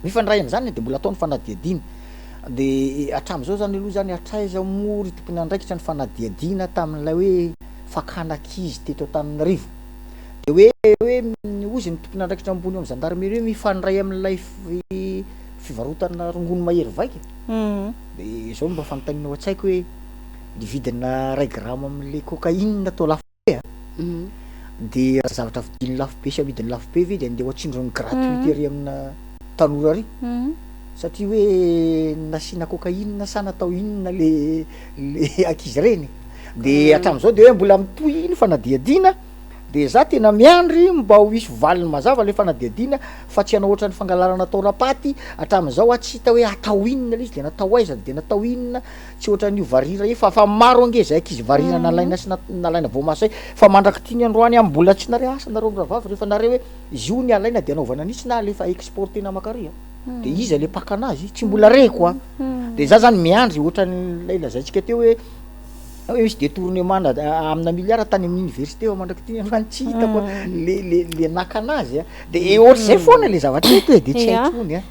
mifandray am'zany de mbola atao ny fanadiadina de atram'izao zany aloha zany atraiza mory tompony andraikitra ny fanadiadina tamin'ilay hoe fakanakizy teto Antananarivo de hoe ozy ny tompony andraikitra ambony amy gendarmerie hoe mifandray am'ilay fivarotana rongono mahery vaika de zao mba fanontaniana an-tsaiko hoe nividina 1 grama am'le cocaïne atao lafo be de zavatra vidiny lafo be sy amidiny lafo be ve de andeha atsindrony gratuité ary amina tanora ary satria hoe nasina cocaïne sa natao inona le akizy reny de atram'izao de hoe mbola mitoy iny fanadiadina de za tena miandry mba ho isy valiny mazava le fanadiadina fa tsy hanao ohatran'ny fangalarana atao rapaty atram'izao tsy hita hoe atao inona le izy de natao aiza de natao inona tsy ohatran'io varira io fa maro ange zay akizy varira nalaina sy nalaina voamaso fa mandraky tiany androany am mbola tsy nare asa nareo mravavy rehefa nareo hoe izy io ny alaina de anaovana anitsy na le fa exportena makaria de izy le pakanazy tsy mbola reko a de za zany miandry ohatran'ny lay lazaintsika teo hoe misy détournement amina milliard tany amin'ny université ao mandraky ty androany tsy hitako le nakanazy a de ohatry zay foana le zavatra eto de tsy haitsony a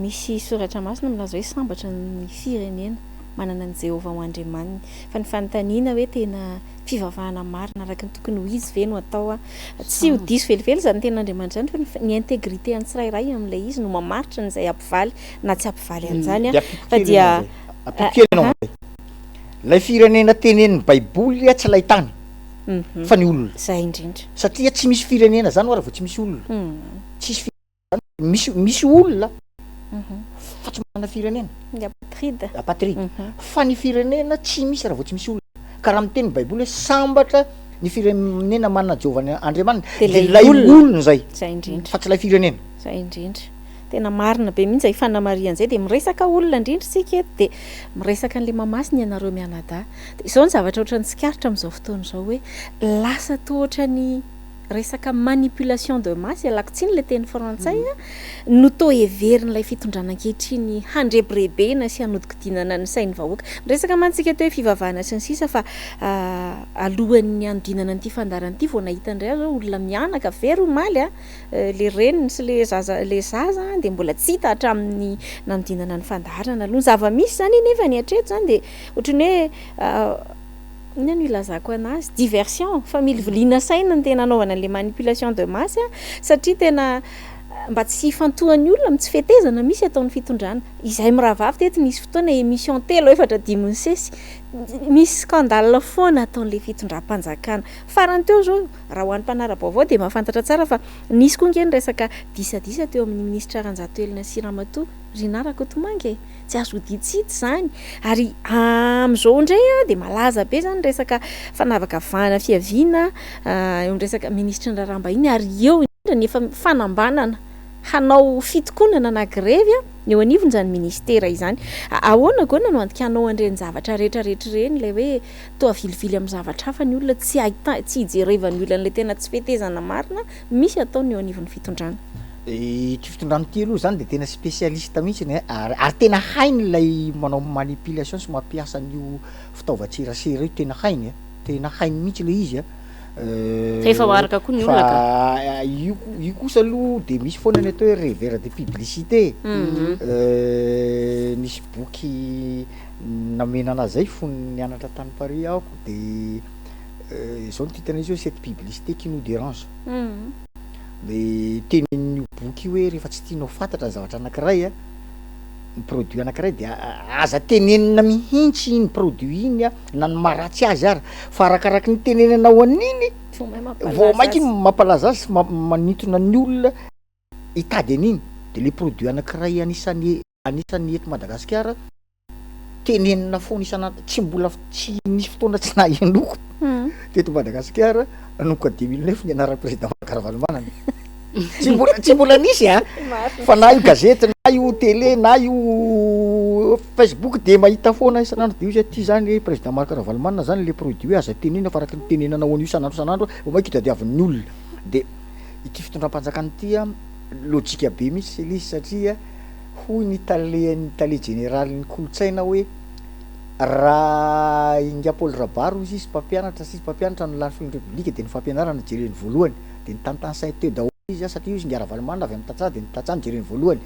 misy soratra masina milaza hoe sambatra ny firenena manana ny Jehova ho Andriamanina fa ny fanontaniana hoe tena fivavahana marina araka ny tokony ho izy ve no atao a tsy ho diso velively zany tena Andriamanitra zany fa ny intégrité any tsirairay am'ilay izy no mamaritra n'izay ampivaly na tsy ampivaly an'izany a fa dia lay firenena tenenin'ny baiboly tsy lay tany fa ny olona zay indrindra satria tsy misy firenena zany raha vao tsy misy olona tsisy misy olona fa tsy manana firenena apatride fa ny firenena tsy misy raha vao tsy misy olona ka raha miteny baiboly hoe sambatra ny firenena manana Jehovany Andriamanina de lay olona zay indrindra fa tsy lay firenena zay indrindra tena marina be mihitsy ay fanamarian'izay de miresaka olona indrindra sika eto de miresaka an'le mamasiny ianareo mianada de izao ny zavatra ohatran'ny tsikaritra am'izao fotoana zao hoe lasa tohatra ny resaka manipulation de masse alako tsiny le teny frantsay no to heverin'ilay fitondrana ankehitriny handrebirebena sy hanodikidinana ny sain'ny vahoaka miresaka mantsika teo hoe fivavahana sy ny sisa fa alohan'ny andinana n'ity fandaran'ity vao nahita indray zao olona mianaka very omaly le reniny sy le zaza de mbola tsy hita hatramin'ny nandinana ny fandarana aloha zava-misy zany nefa ny hatreto zany de ohatrany hoe ny ilazako anazy diversion family viliana saina ny tena anaovana an'le manipulation de masse satria tena mba tsy fantohan'ny olona tsy fetezana misy ataon'ny fitondrana izay mirahavavy teto nisy fotoana émission telo efatra dimony sesy misy scandale foana ataon'le fitondram-panjakana farany teo zao raha ho an'ny mpanara-baovao de mahafantatra tsara fa nisy koa nge ny resaka disadisa teo amin'ny ministra Ranjatoelina Siramatoa Rinara Kotomange tsy azo ditsity zany ary am'izao indray de malaza be zany resaka fanavakavahana fiaviana eo ny resaka ministra Ndrarambahiny ary eo indrindra nefa fanambanana hanao fitokonana anagrevy eo anivony zany ministera izany ahoana gona no andikanao andreny zavatra rehetrarehetra reny le hoe toa vilivily amin'ny zavatra hafa ny olona tsy hijerevan'ny olona le tena tsy fetezana marina misy ataony eo anivon'ny fitondrana ty fitondrano ty aloha zany de tena spécialiste mihitsy ary tena hainy lay manao manipulation sy mampiasa an'io fitaovan-tserasera io tena hainy mihitsy le izy efa maraka koa ny olona ka io kosa aloha de misy foana ny atao hoe revers de publicité nisy boky namena anazy zay fony nianatra tany Paris aho de zao ny titana izy hoe cette publicité qui nous dérange de tenin'io boky io hoe rehefa tsy tianao fantatra zavatra anankiray ny produit anankiray de aza tenenina mihitsy iny produit iny na ny maratsy azy ary fa arakaraky ny tenenanao an'iny vao maiky mampalaza azy sy manintona ny olona hitady an'iny de le produit anankiray anisany eto Madagasikara tenenina foana isan'andro tsy nisy fotoana tsy nahenoko teto Madagasikara noko 2009 ny anara président Karavalmanana tsy mbola nisy a fa na io gazety na io télé na io Facebook de mahita foana isan'andro de io zay ty zany président Marc Ravalomanina zany le produit aza tenena fa araky ny tenenana ho an'io isan'andro ho maika hitadiavin'ny olona de ity fitondram-panjakana ty a lôjika be mihitsy izy satria hoy ny tale général ny kolotsaina hoe raha inga Paul Rabaro izy mpampianatra sisy mpampianatra ny lany filohan'ny république de ny fampianarana jereny voalohany de ny tantansain teo daholo izy satria izy ngia Ravalomanina avy amin'ny tantsaha de ny tantsaha ny jereny voalohany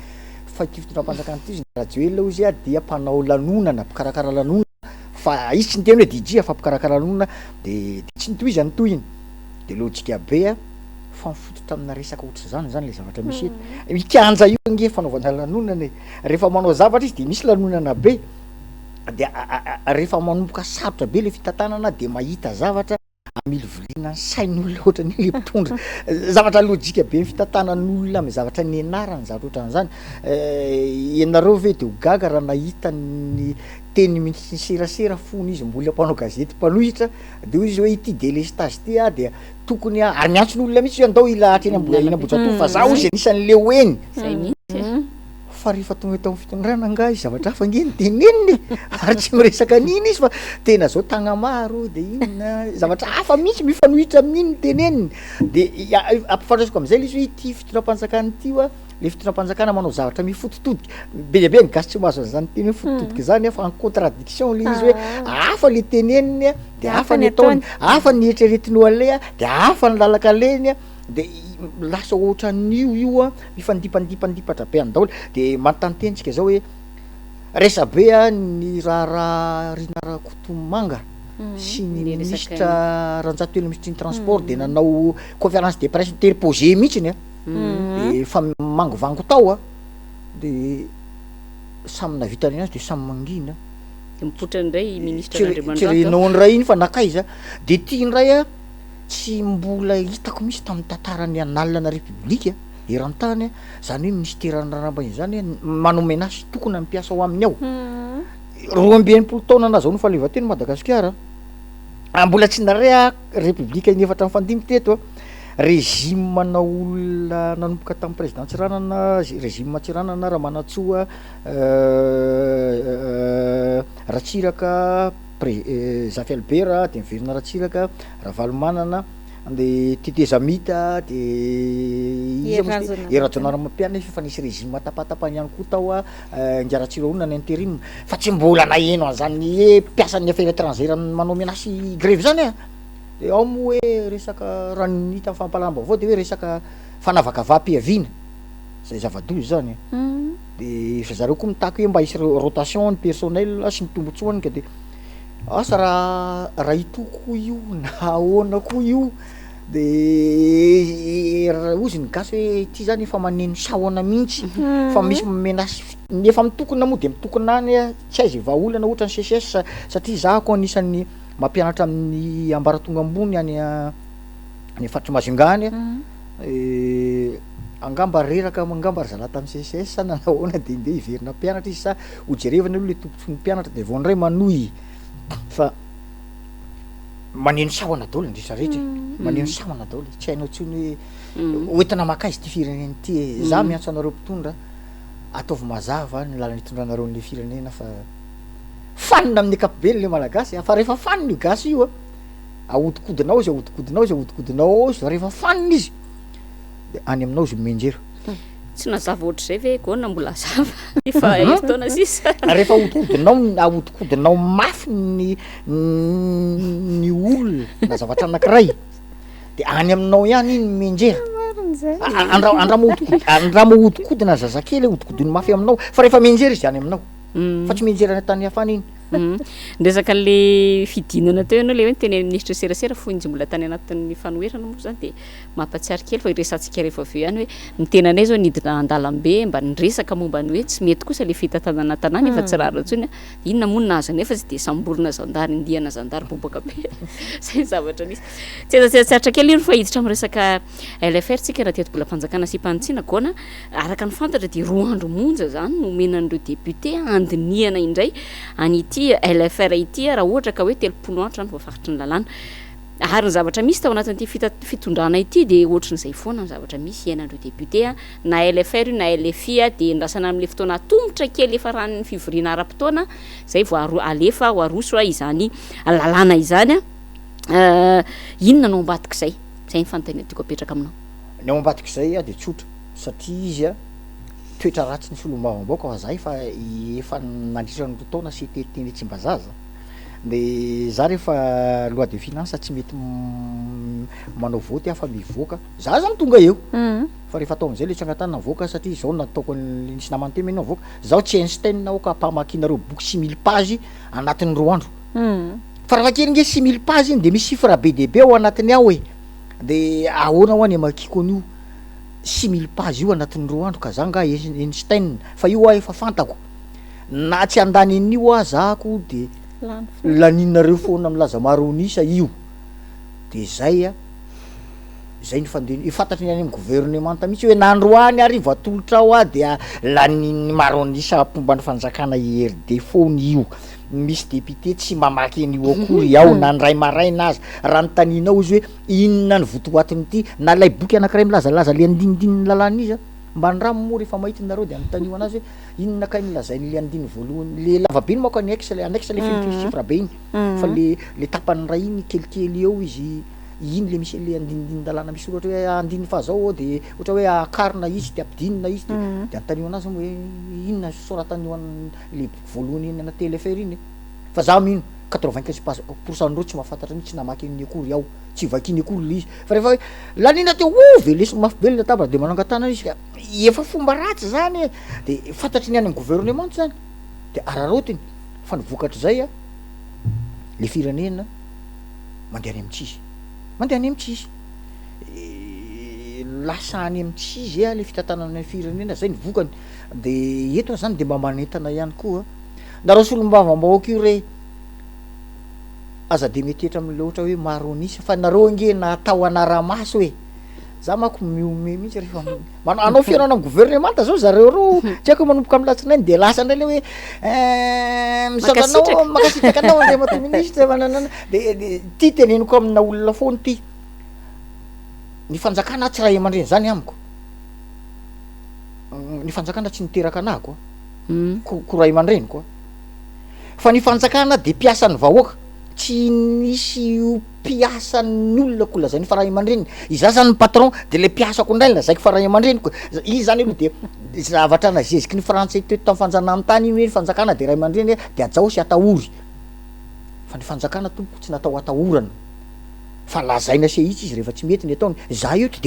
fa ity fitondram-panjakana ty izy graduela izy a dia mpanao lanonana mpikarakara lanonana fa izy tsy ny teny hoe DJ fa mpikarakara lanonana de tsy nitohizany tohiny de lôjika be a fa mifototra amina resaka ohatry zany le zavatra misy eto ikanja io nge fanaovana lanonana rehefa manao zavatra izy de misy lanonana be de rehefa manomboka sarotra be le fitantanana de mahita zavatra amily voliana ny sain'olona ohatra ny le mpitondra zavatra lôjika be ny fitantanan'olona amy zavatra ny anarany zavatra ohatran'izany ianareo ve de ho gaga raha nahita ny teny misy serasera fony izy mbola mpanao gazety mpanohitra de izy hoe ity délestage ty a de tokony ary miantson'olona mihitsy io andao ilahatra eny Ambohijatovo fa za ozy anisan'le hoeny fa rehefa tonga tao fitondrana nga izy zavatra hafa nge nyteneniny ary tsy miresaka an'iny izy fa tena zao tagna maro de inona zavatra hafa mihitsy mifanohitra amin'iny ny teneniny de ampifandraisiko am'izay le izy hoe ity fitondram-panjakana ty a le fitondram-panjakana manao zavatra mifototodiky be dia be ny gasy tsy mahazo an'izany teny hoe fototodiky zany fa en contradiction le izy hoe hafa le teneniny a de hafa ny ataony hafa ny eritreretiny ale a de hafa ny lalaka leny a de lasa ohatran'io io a mifandipandipandipatra be any daholo de manontanytentsika zao hoe resa be a ny raha rinara kotomanga sy ny ministra Ranjatoela ministre ny transport de nanao conférence de presse interposé mihitsiny a de fa mangovango tao a de samy navitany azy de samy mangina mipotra indray ministre tsy renao ny ray iny fa nakaiza de tia ndray a tsy mbola hitako misy tamin'ny tantarany analina république eran-tany zany hoe ministère naramba zany manao menace tokony ampiasa ho aminy ao 12 taona na zao no falevateny Madagasikara mbola tsy narea république ny efatra mifandimby teto régime manao olona nanomboka tamin'ny président Tsiranana régime Tsiranana Ramanatsoa Ratsiraka Zafy Albert de miverina Ratsiraka Ravalomanana de Tete Zamita de Erajonaramapiana fa nisy régime tapatapany ihany koa tao a Ngaratsiro ona ny intérim fa tsy mbola naheno an'izany hoe mpiasan'ny affaires étrangères manao menasy grève zany a de ao moa hoe resaka raha nita ny fampalamba avao de hoe resaka fanavaka vampiaviana zay zava-dozy zany de fa zareo koa mitaky hoe mba hisy rotation ny personnel sy ny tombotsoany ka de asa raha itoko io na ahoana koa io de ozy ny gasy hoe ty zany efa maneno sahoana mihitsy fa misy menasy nefa mitokona moa de mitokona any a tsy aizy vahaolana ohatra ny CCS satria zahako anisan'ny mampianatra amin'ny ambaratonga ambony any any Fatry Mazingany angamba reraka angamba ry zala tamin'ny CCS na nahoana de nde hiverina mpianatra izy sa hojerevana aloha le tompotsy ny mpianatra de vao ndray manohy fa maneno sahoana daholo ndrisa rehetra maneno sahoana daholo tsy hainao tsony hoe oentina makaizy ty fireneny ty za miantso anareo mpitondra ataovy mazava ny lalany hitondranareo n'le firenena fa fanina amin'ny ankapobeny le malagasy fa rehefa fanina io gasy io a ahodikodinao izy ahodikodinao izy ahodikodinao izy rehefa fanina izy de any aminao izy menjero tsy nazava ohatr'izay ve gona mbola zava efa taona sisa rehefa ahodikodinao mafy ny olona na zavatra anankiray de any aminao ihany iny menjera andrama ahodikodina zazakely ahodikodiny mafy aminao fa rehefa menjera izy any aminao fa tsy menjera ny tany hafana iny ndresaka le fidinana teo ianao le hoe teny ministre serasera foinjy mbola tany anatin'ny fanoherana moa zany de mampatsiary kely fa iresantsika rehefa aveo ihany hoe ny tenanay zao nidina andalam-be mba nresaka momba ny hoe tsy mety kosa le fitantanana tanàna efa tsy rara ntsony inona moa naza nefa zy de samborona zandary indiana zandary bobaka be zay zavatra nisy tsezatsatra kely ino fa hiditra am'resaka LFR tsika raha teto mbola fanjakana sy mpanitsina gona araka ny fantatra de 2 andro monja zany nomenan'ireo député andiniana indray an'ity LFR ity raha ohatra ka hoe 3 andro voafaritry ny lalàna ary ny zavatra misy tao anatin'ity fitondrana ity de ohatran'izay foana ny zavatra misy iainandreo député a na LFR io na LFI a de ndrasana amin'le fotoana tongotra kely efa ran'ny fivoriana ara-potoana zay vao alefa ho aroso a izany lalàna izany a inona no ambatik'izay zay ny fanontaniana tiako apetraka aminao ny ao ambatik'izay a de tsotra satria izy a toetra ratsy ny solombavam-baoka fa zay efa nandritra ny fotoana sy teteny tsy mba zaza de za rehefa loi de finance tsy mety manao voty afa mivoaka za zany tonga eo fa rehefa atao am'izay le tsy angatany navoaka satria zao nataoko nisy namany teny mena voaka zaho tsy Einstein aho ka mpamakinareo boky 6000 page anatin'ny 4 andro fa raha kely nge 6000 page iny de misy chiffre be de be ao anatiny ao e de ahoana ho any amakiko an'io 6000 page io anatin'ny 4 andro ka za nga Einstein fa io a efa fantako na tsy andany an'io a zako de laninareo foana milaza maro nisa io de zay a zay ny fandeny fantatry ny any amin'ny gouvernemanta mihitsy hoe nandroany arivo atolotra ao a de laniny maro nisa pomba ny fanjakana IRD foany io misy député tsy mamaky an'io akory ao na ndray maraina azy raha nytaninao izy hoe inona ny votoatin'ity na lay boky anankiray milazalaza le andinidininy lalàna izy a mba ndramo moa rehefa mahitinareo de anotanio anazy hoe inona kay milazainy le andiny voalohany le lavabe iny mako annexe le chiffre be iny fa le tapany ray iny kelikely eo izy iny le misy le andinidiny lalàna misy ohatra hoe andiny fa zao de ohatra hoe akarina izy de ampidinina izy de anotanio anazy hoe inona soratany le voalohany iny ana TLFR iny fa za mino 95% ndreo tsy mahafantatra mihitsy namaky ny akory ao tsy vakiny akory le izy fa rehefa hoe lanina teo velesiny mafy be le tabra de manangatana izy ka efa fomba ratsy zany de fantatry ny any amin'ny gouvernement zany de ararotiny fa nivokatry zay a le firenena mandeha any amitsy lasa any amitsy izy a le fitantanana ny firenena zay nivokany de eto zany de mba manentana ihany koa nareo solombavam-bahoaka io re aza de metyetra am'le ohatra hoe maro nisy fa nareo nge natao anara-maso hoe za mako miome mihitsy rehefa anao fianana amin'ny gouvernemanta zao zareo ro tsy haiko manomboka amy latsinainy de lasa ndray le hoe misavanao makasitraka anao andre matoministra mananana de ty teneniko amina olona foany ty ny fanjakana tsy raha aman-dreny zany amiko ny fanjakana tsy niteraka anahy koa ko ray aman-dreny koa fa ny fanjakana de mpiasan'ny vahoaka tsy nisy mpiasan'ny olona ko lazany fa ray aman-dreny iza zany ny patron de le mpiasako indray lazaiko fa ray aman-dreny koa izy zany aloha de zavatra nazeziky ny frantsay teto tamin'ny fanjanahany tany iny hoe ny fanjakana de ray aman-dreny de ajao sy atahory fa ny fanjakana tompo tsy natao atahorana fa lazaina se itsy izy rehefa tsy mety ny ataony za io de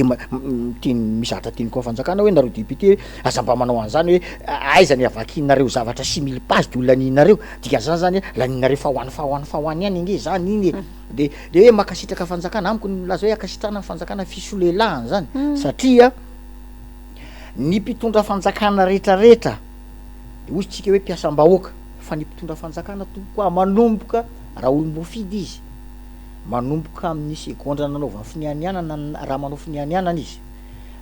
teny mizatra teny koa fanjakana hoe nareo député aza mba manao an'izany hoe aizany avakinareo zavatra 6000 page de olaninareo dika zany zany laninareo fahoany ihany nge zany iny de hoe makasitraka fanjakana amiko milaza hoe akasitrana fanjakana fisolelahany zany satria ny mpitondra fanjakana rehetrarehetra de ozy tsika hoe mpiasam-bahoaka fa ny mpitondra fanjakana tompokoa manomboka raha olom-bofidy izy manomboka amin'ny segondra nanaova finianianana raha manao finianianana izy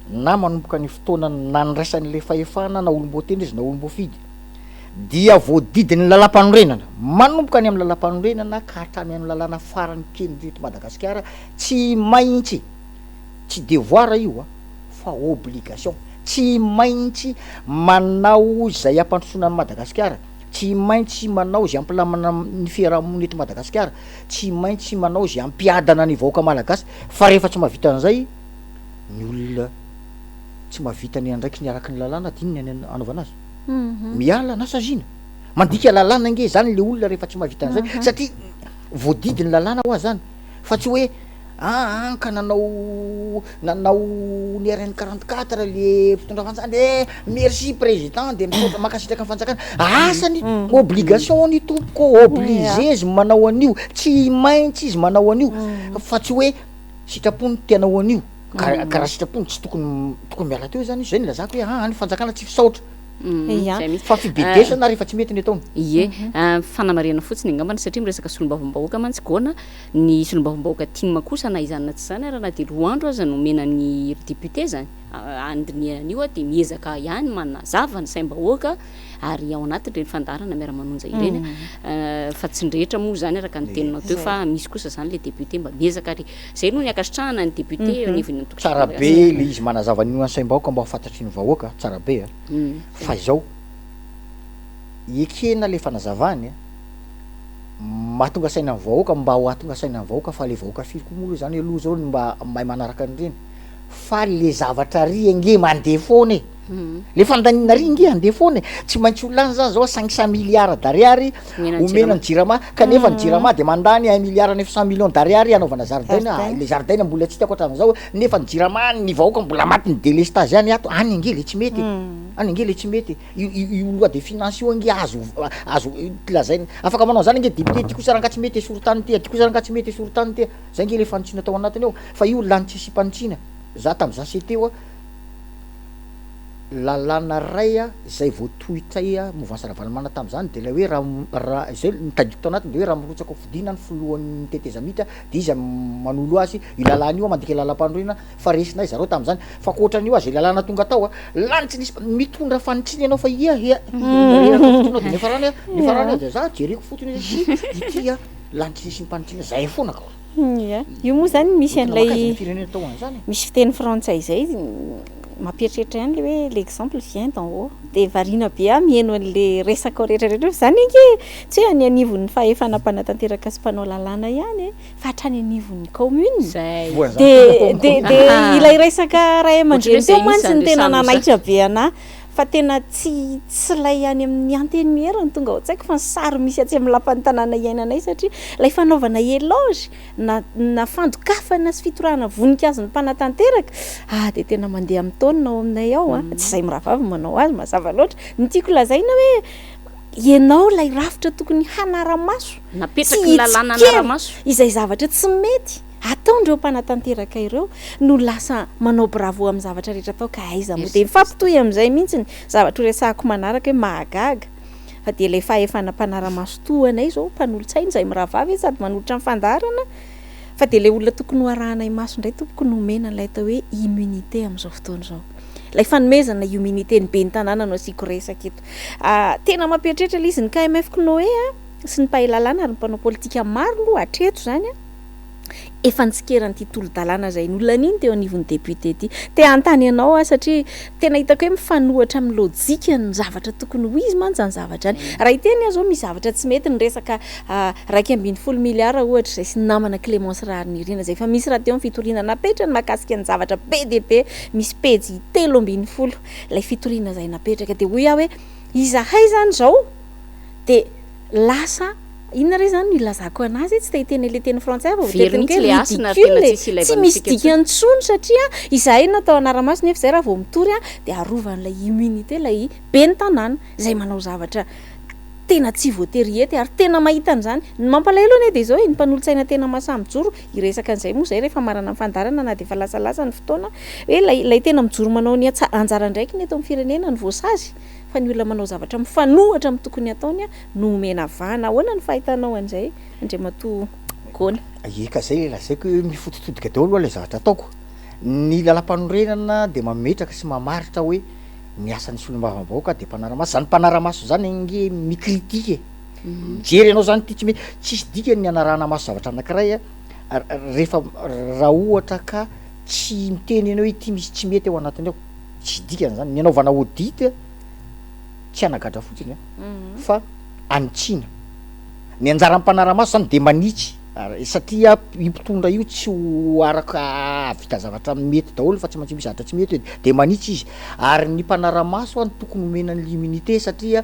na manomboka ny fotoana nandraisan'le fahefana na olom-botendry izy na olom-bofidy dia voadidiny lalam-panorenana manomboka any amin'ny lalam-panorenana ka hatramy amin'ny lalàna farany kely reto Madagasikara tsy maintsy tsy devoir io a fa obligation tsy maintsy manao zay ampandrosoana ny Madagasikara tsy maintsy manao zay ampilamana ny fiarahamony eto Madagasikara tsy maintsy manao zay ampiadana ny vahoaka malagasy fa rehefa tsy mahavita an'izay ny olona tsy mahavita ny andraiky ny araky ny lalàna dininy any anaovana azy miala na sazina mandika lalàna nge zany le olona rehefa tsy mahavita an'izay satria voadidiny lalàna hoa zany fa tsy hoe ka nanao ny RN 44 le mpitondra fanjakana de merci président de mitondra makasitraka ny fanjakana asany obligation ny tompoko obligé izy manao an'io tsy maintsy izy manao an'io fa tsy hoe sitrapony tianao an'io karaha sitrapony tsy tokony miala teo zany zay ny lazako hoe ny fanjakana tsy fisaotra fa fibedesana rehefa tsy mety ny ataony ie fanamariana fotsiny angambany satria miresaka solombavam-bahoaka mantsy gona ny solombavam-bahoaka tiama kosa na izany na tsy zany raha na de roa andro aza no mena ny député zany andinian'io de miezaka ihany manazava ny saim-bahoaka ary ao anatin'ireny fandarana miara-manonja ireny fa tsy ndrehetra moa zany araka ny teninao teo fa misy kosa zany le député mba miezaka ary zay no ny akasitrahana ny député anivon'ny tsara be le izy manazava an'io any saim-bahoaka mba hofantatry ny vahoaka tsara be fa zao ekena le fanazavany mahatonga saina ny vahoaka mba ho atonga saina ny vahoaka fa le vahoaka firy koa moa zany aloha zao mba mahay manaraka an'ireny fa le zavatra ry ange mandeha foana le fandanina ry nge andeha foana tsy maintsy olona any zany zao 500 milliards d'ariary omena ny jirama kanefa ny jirama de mandany 1 milliard 900 millions d'ariary anaovana zaridaina le zaridaina mbola tsy tiako hatramin'izao nefa ny jirama ny vahoaka mbola maty ny délestage any ato any ange le tsy mety any ange le tsy mety io loi de finance io ange azo lazaina afaka manao zany ange député ty kosa ranka tsy mety esorotany ty ty kosa ranka tsy mety esorotany ty zay nge le fanotsina tao anatiny ao fa io lanitsy sy mpanitsina za tam'za se teo lalàna ray zay voatohitray mouvance-ravalamanana tam'zany de la hoe raha zay nitadiko tao anatiny de hoe raha mirotsaka fidina ny folohan'ny tetezamita de izy manolo azy ilalàna io mandika lalam-pandroina fa resinay zareo tam'zany fa koatran'io azy lalàna tonga tao lanitsy nisy mitondra fanitriny anao fa ia de nefarany de za jereko fotony ity lanitsy nisy mpanitsina zay foana ka io moa zany misy an'lay firenena tao an'zany misy fiteny frantsay zay mampieritreritra ihany le hoe l'exemple vient d'en haut de variana be mihaino an'le resaka rehetrarehetra zany inge tsy hoe any anivon'ny fahefana mpanatanteraka sy mpanao lalàna ihany fa hatrany anivon'ny commune de ilay resaka ray aman-dreny teo mantsy ny tena nanaitra be ana fa tena tsy lay any amin'ny anteny mieriny tonga ao tsaiko fa ny sary misy atsy amin'ny lapan'ny tanàna iainanay satria lay fanaovana éloge na fandokafana sy fitorahana voninkazo ny mpanatanteraka de tena mandeha amin'ny taonina ao aminay ao tsy zay miravavy manao azy mazava loatra ny tiako lazaina hoe ianao lay rafitra tokony hanara-maso napetraka ny lalàna anara-maso izay zavatra tsy mety ataondreo mpanatanteraka ireo no lasa manao bravo amin'ny zavatra rehetra atao ka aiza moa de mifampitohy amin'izay mihitsy ny zavatra ho resahako manaraka hoe mahagaga fa de le fahefana mpanara-maso tohanay zao mpanolo-tsainy zay miravavy sady manolotra amin'ny fandarana fa de le olona tokony ho arahanay maso indray tompoko no omena n'ilay atao hoe immunité amin'izao fotoana zao lay fanomezana immunité ny be ny tanàna no asiako resaka eto tena mampieritreritra le izy ny KMF Knoé sy ny mpahay lalàna ary ny mpanao politika maro aloha hatreto zany efa ntsikerany ty tolo-dalàna zay ny olona niny teo anivon'ny député ty te antany ianao satria tena hitako hoe mifanohatra amin'ny lojika ny zavatra tokony ho izy mantsy zany zavatra any raha iteny zao misy zavatra tsy mety ny resaka 2.1 milliard ohatra zay sy namana Clémence Raharnirina zay fa misy raha teo amin'ny fitoriana napetrany mahakasika ny zavatra be de be misy pejy 3.0 lay fitoriana zay napetraka de hoy hoe izahay zany zao de lasa inona re zany ilazako anazy tsy tahiteny le teny frantsay fa tsy misy dikany tsony satria izahay natao anara-maso nefa zay raha vao mitory de arovan'ilay immunité lay be ny tanàna zay manao zavatra tena tsy voatery ety ary tena mahita an'izany ny mampalay aloha de zao ny mpanolo-tsaina tena masamijoro iresaka an'izay moa zay rehefa marana amin'ny fandarana na de fa lasalasa ny fotoana hoe lay tena mijoro manao ny anjara ndraiky ny eto amin'ny firenena ny voasazy fa ny olona manao zavatra mifanohatra amin'ny tokony ataony no omena vahana ahoana ny fahitanao an'izay andriamatoa Gona eka zay le lazaiko hoe mifototodika daholo aloha le zavatra ataoko ny lalam-panorenana de mametraka sy mamaritra hoe miasan'ny solombavam-bahoaka de mpanara-maso zany mpanara-maso zany nge mikritike jery ianao zany ty tsy mety tsisy dika ny anarana maso zavatra anankiray rehefa raha ohatra ka tsy miteny ianao hoe ty misy tsy mety ao anatiny ao tsy dikany zany ny anaovana audit tsy anagadra fotsiny fa anitsiana ny anjara mpanara-maso zany de manitsy satria impitondra io tsy ho araka vita zavatra mety daholo fa tsy maintsy misy zavatra tsy mety de manitsy izy ary ny mpanara-maso any tokony omenany l'immunité satria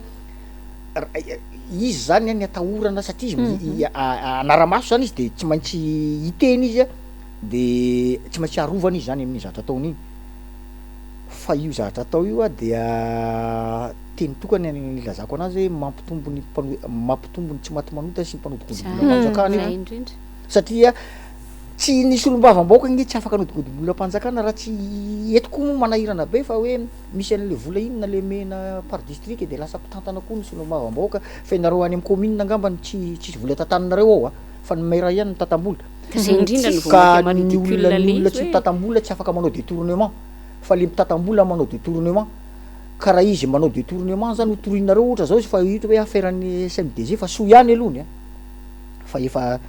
izy zany ny atahorana satria izy anara-maso zany izy de tsy maintsy hiteny izy de tsy maintsy arovana izy zany amin'ny zavatra ataony iny fa io zavatra atao io teny tokany ny lazako anazy hoe mampitombony tsy maty manota sy mpanodikodim-bolam-panjakana satria tsy nisy olom-bavam-bahoaka nge tsy afaka anodikodim-bolam-panjakana raha tsy etiko manahirana be fa hoe misy an'le vola inona le mena par district de lasa mpitantana koa nisy olom-bavam-bahoaka fa ianareo any amin'ny commune angambany tsisy vola tatanareo ao fa ny maire ihany ny tatam-bola zay indrindra ka ny olona tsy tatam-bola tsy afaka manao détournement fa le mitatam-bola manao détournement ka raha izy manao détournement zany hotorinareo ohatra zao izy fa hita hoe affaire-ny SMDG fa soa ihany alohany a fa efa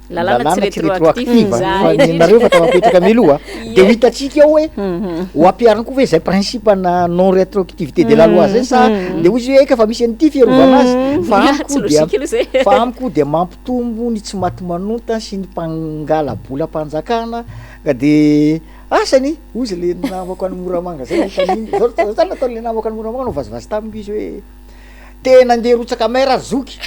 lalàna tsy rétroactif fa nareo fa tamapetraka miloha de ho hitatsika ao hoe ho ampiariny koa hoe zay principe na non rétroactivité de la loi zay sa de hoy izy hoe eka fa misy an'ity fiarovana azy fa amiko de mampitombo ny tsy maty manota sy ny mpangala bola mpanjakana ka de asany ozy le namako any Moramanga zay zany natao le namako any Moramanga no vazivazy tamiko izy hoe tena andeha rotsaka maire zoky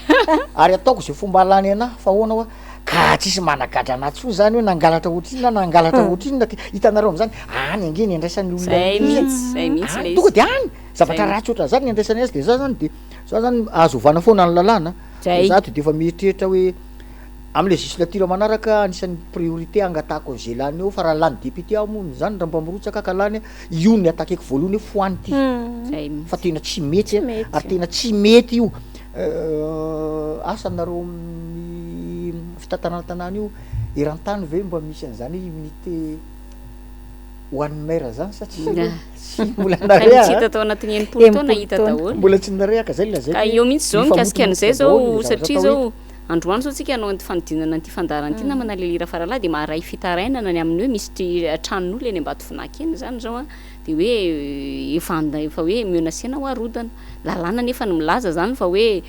ary ataoko zay fomba alany ana fa ahoana hoa ka tsisy managadra anaty fo zany hoe nangalatra ohatriny na nangalatra ohatriny hitanareo am'zany any ange ny andraisan'ny olona tonga de any zavatra ratsy oatra zany ny andraisany azy de za zany de za zany azo ovana foana ny lalàna zato de efa mieritreritra hoe am'le législature manaraka anisan'ny priorité angatako zay lany eo fa raha lany député ao moa zany raha mba mirotsaka ka lany io ny atakeko voalohany hoe foany ty fa tena tsy mety ary tena tsy mety io asanareo amin'ny fitantanana tanàna io eran-tany ve mba misy an'izany unité ho an'ny maire zany satria tsy mbola narehita tao anatin'ny enimpolo taona hita daholo mbola tsy narehaka zay lazay ka eo mihitsy zao mikasika an'izay zao satria zao androany zao tsika anao antyfanodinana anty fandarana ty namana lelira faralahy de maharay fitarainana ny amin'ny hoe misy tranon'olo eny ambato finaky eny zany zao a de hoe efa hoe menacena ho arodana lalàna nefa ny milaza zany fa hoe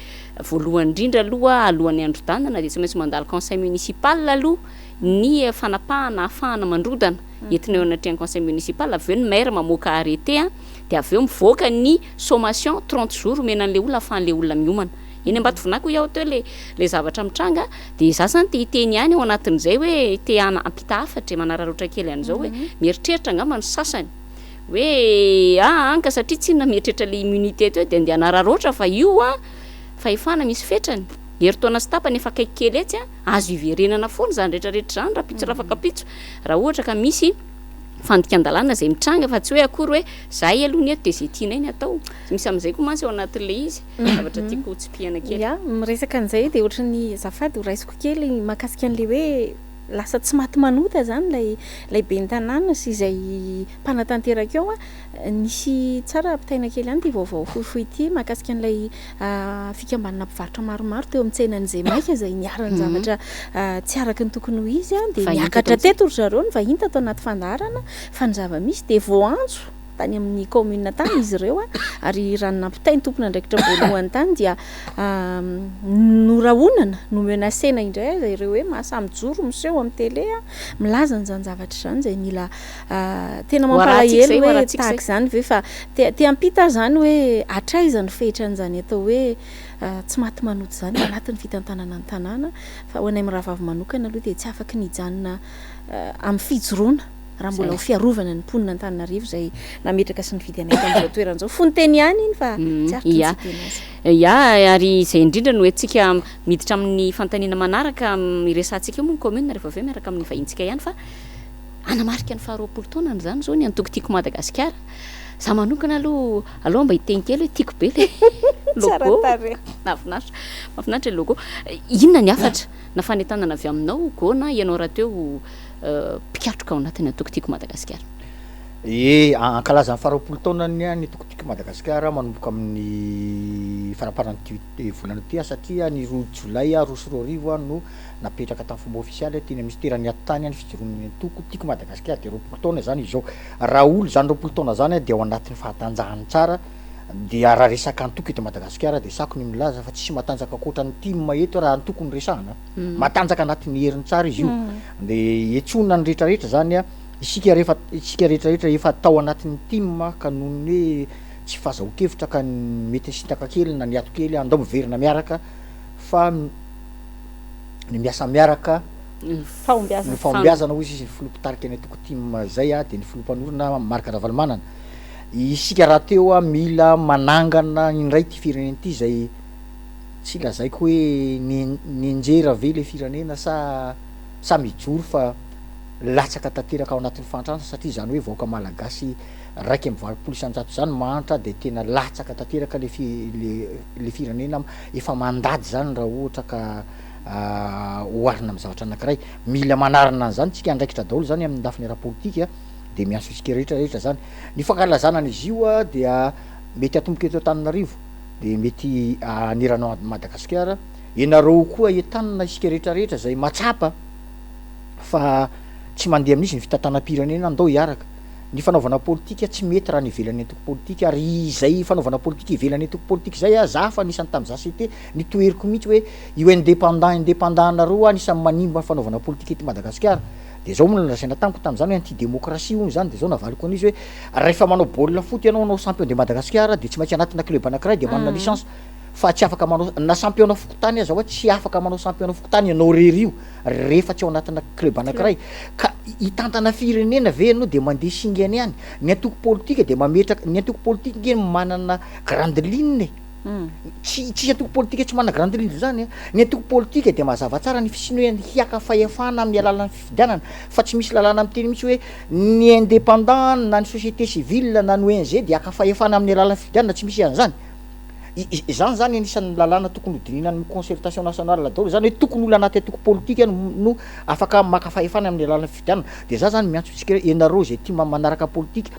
voalohany indrindra aloha alohan'ny androdanana de tsy maintsy mandalo conseil municipal aloha ny fanapahana ahafahana mandrodana entina eo anatrehan'ny conseil municipal avy eo ny maire mamoaka arrêté a de avy eo mivoaka ny sommation 30 jours omena an'le olona ahafahan'le olona miomana eny ambato vonaky iaho teo le zavatra mitranga de za zany te hiteny ihany ao anatin'izay hoe te ampita hafatra manararoatra kely an'izao hoe mieritreritra angamba ny sasany hoe anka satria tsy na mieritreritra le immunité teo de andeha anararoatra fa io a fa efana misy fetrany heritaona sy tapany efa kaiky kely etsy a azo iverenana foana zany rehetrarehetra zany raha pitso raha afakapitso raha ohatra ka misy fandikan-dalàna zay mitranga fa tsy hoe akory hoe zay aloha ny eto de zay tiana iny atao misy am'izay koa mantsy ao anatin'le izy zavatra tiako tsipihana kely miresaka an'izay de ohatran'ny zafady ho raisiko kely mahakasika an'le hoe lasa tsy maty manota zany lay be ny-tanàna sy izay mpanatanteraka eo a nisy tsara ampitaina kely any ty vaovao fohifohy ty mahakasika an'ilay fikambanana mpivarotra maromaro teo amin'ny tsenan'izay maika zay niarany zavatra tsy araky ny tokony ho izy a de miakatra teto ry zareo ny vahiny tato anaty fandarana fa ny zava-misy de voantso tany amin'ny commune tany izy ireo a ary raha nampitainy tompona andraikitra voalohany tany dia norahonana no menacena indray zay ireo hoe mahasamijoro miseho amin'ny télé a milaza n'izany zavatra zany zay mila tena mampalahelo hoe tahaka zany ve fa te ampita zany hoe atraizany fehitran'izany atao hoe tsy maty manoto zany anatin'ny fitantanana ny tanàna fa ho anay mirahavavy manokana aloha de tsy afaky nijanona amin'ny fijoroana raha mbola ho fiarovana ny mponina Antananarivo zay nametraka sy ny vidy anay tam'izao toeran'izao fonteny ihany iny fa tsy araka ny tsiteny azy ary zay indrindra no antsika miditra amin'ny fantaniana manaraka miresantsika eo moa ny commune rehefa aveo miaraka amin'ny vahintsika ihany fa anamarika ny 20 taona zany zao ny antoko tiako Madagasikara za manokana aloha mba hiteny kely hoe tiako be le logo mahafinaritra le logo inona ny afatra na fanetanana avy aminao gona ianao raha teo pikatroka ao anatin'ny antoko tiako Madagasikara ankalaza ny 20 taona ny toko tiako Madagasikara manomboka amin'ny faraparan'ty volana ty satria ny 2 jolay 2024 no napetraka tamin'ny fomba ofisialy teny ministerany atany any fijoroan'ny toko tiako Madagasikara de 20 taona zany izao raha olo zany 20 taona zany de ao anatin'ny fahatanjahany tsara de raha resaka antoko eto Madagasikara de sako ny milaza fa tsisy matanjaka akoatra ny team eto raha antoko ny resahana matanjaka anatin'ny herin'ny tsara izy io de etsona ny rehetrarehetra zany a isika rehetrarehetra efa tao anatin'ny team ka noho ny hoe tsy fahazahoakevitra ka mety sintaka kely na niato kely andao miverina miaraka fa ny miasa miaraka ny fahombiazana hoy izy ny filompitarika ny atoko team zay a de ny filom-panorona Marc Ravalomanana isika raha teo a mila manangana indray ty firenena ty zay tsy lazaiko hoe ninjera ve le firenena sa mijoro fa latsaka tanteraka ao anatin'ny fantrana satria zany hoe vahoaka malagasy raiky amby 20 isanjato zany mahantra de tena latsaka tanteraka le firenena efa mandady zany raha ohatra ka oharina amin'ny zavatra anankiray mila manarina an'izany tsika andraikitra daholo zany amin'ny lafiny ara-politika de miantso isika rehetrarehetra zany ny fankalazana izy io a dia mety atomboka eto Antananarivo de mety aniranao Madagasikara ianareo koa entanina isika rehetrarehetra zay matsapa fa tsy mandeha amin'izy ny fitantanam-pirenena andao hiaraka ny fanaovana politika tsy mety raha ny ivelany antoko politika ary zay fanaovana politika ivelany antoko politika zay a za fa anisan'ny tamin'za cité nitoeriko mihitsy hoe io indépendant nareo anisan'ny manimba fanaovana politika eto Madagasikara de zao moa nolasaina tamiko tam'zany hoe antidémocratie hono zany de zao navaliko an'izy hoe rehefa manao baolina foot ianao anao champion de Madagasikara de tsy maintsy anatina club anankiray de manana licence fa tsy afaka manao na championnat fokontany aza hoe tsy afaka manao championnat fokontany ianao rery io rehefa tsy ao anatina club anankiray ka hitantana firenena ve anao de mandeha singany any ny antoko politika de mametraka ny antoko politika nge manana grande ligne tsy antoko politika tsy manana grande ligne zany ny antoko politika de mazava tsara ny fisinoe hiaka fahefana amin'ny alalan'ny fifidianana fa tsy misy lalàna amin'ny teny mihitsy hoe ny indépendant na ny société civile na ny ONG de hiaka fahefana amin'ny alalan'ny fifidianana tsy misy an'zany zany zany anisan'ny lalàna tokony hodininan'ny concertation nationale daholo zany hoe tokony olo anaty antoko politika no afaka maka fahefana amin'ny alalan'ny fifidianana de za zany miantso tsika ianareo zay tia manaraka politika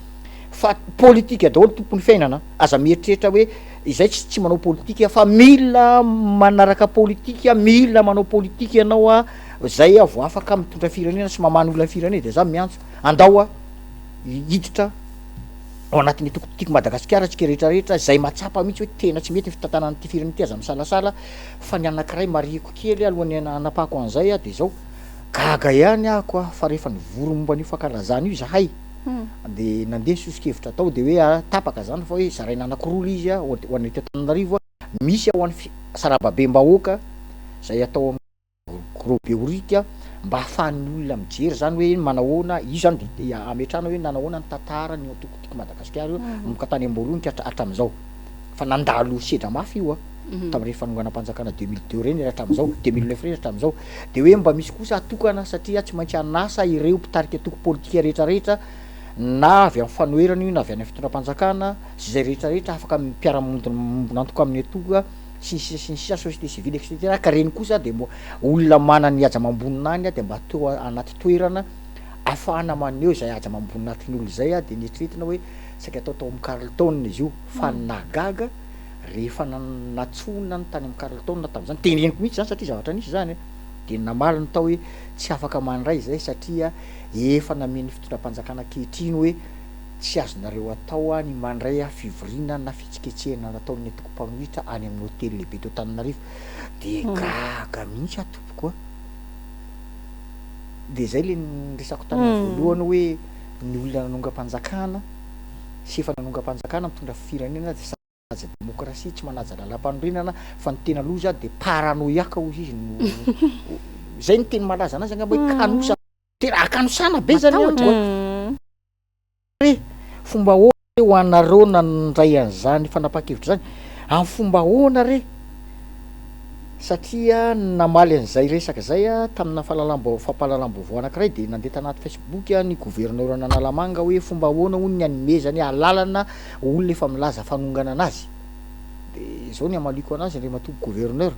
fa politika daholo tompony fiainana aza mieritreritra hoe izay tsy manao politika fa mila manaraka politika mila manao politika ianao a zay a vo afaka mitondra firenena sy mamany olona firenena de za miantso andao a hiditra ao anatin'ny antoko politika Madagasikara tsika rehetrarehetra zay matsapa mihitsy hoe tena tsy mety ny fitantanan'ity firenena ty aza misalasala fa ny anankiray mariako kely alohan'ny anapahako an'izay a de zao gaga ihany ahako a fa rehefa nivory momba an'io fankalazana io zahay de nandeha sosokevitra tao de hoe tapaka zany fa hoe zaraina anankiroa izy a ho an'ny eto Antananarivo a misy ao an'ny sarababe-mbahoaka zay atao gros beorika mba ahafahan'ny olona mijery zany hoe manahoana io zany de ametrahana hoe nanahoana ny tantara ny antoko politika Madagasikara io manomboka tany amboronika hatram'izao fa nandalo sedra mafy io a tamy rehefa fanonganam-panjakana 2002 reny hatram'izao 2009 reny hatram'izao de hoe mba misy kosa atokana satria tsy maintsy anasa ireo mpitarika antoko politika rehetrarehetra na avy amin'ny fanoerana io na avy any fitondram-panjakana sy zay rehetrarehetra afaka mpiara-mombona antoko amin'ny atoka sy sisa société civile etc ka reny kosa de olona manany aja mambonina any a de mba teo anaty toerana afahana maneo zay aja mambonina atiny olo zay a de nieritriretina hoe saika atao amin'ny Carleton izy io fa nagaga rehefa natsona ny tany amin'ny Carleton tam'zany teneniko mihitsy zany satria zavatra nisy zany de namaliny tao hoe tsy afaka mandray zay satria efa nameny fitondram-panjakana ankehitriny hoe tsy azonareo atao a ny mandray a fivoriana na fitsiketsehana nataon'ny antoko mpanohitra any amin'ny hôtely lehibe eto Antananarivo de gaga mihitsy atopoko a de zay le resako tany voalohany hoe ny olona nanonga-panjakana sy efa nanonga-panjakana mitondra firenena de aza demokrasia tsy manaja lalam-panorenana fa ny tena loza de paranoïaka hozy izy no zay ny teny malaza anazy angamba hoe kanosa tena akanosana be zany hoe fomba hoana ho anareo nandray an'izany fanapa-kevitra zany amin'ny fomba hoana re satria namaly an'izay resaka zay a tamina fampahalalam-baovao anankiray de nandeha tanaty Facebook a ny gouverneur Analamanga hoe fomba hoana hono ny animezany alalana olona efa milaza fanongana anazy de zao ny amaliko anazy re matoky gouverneur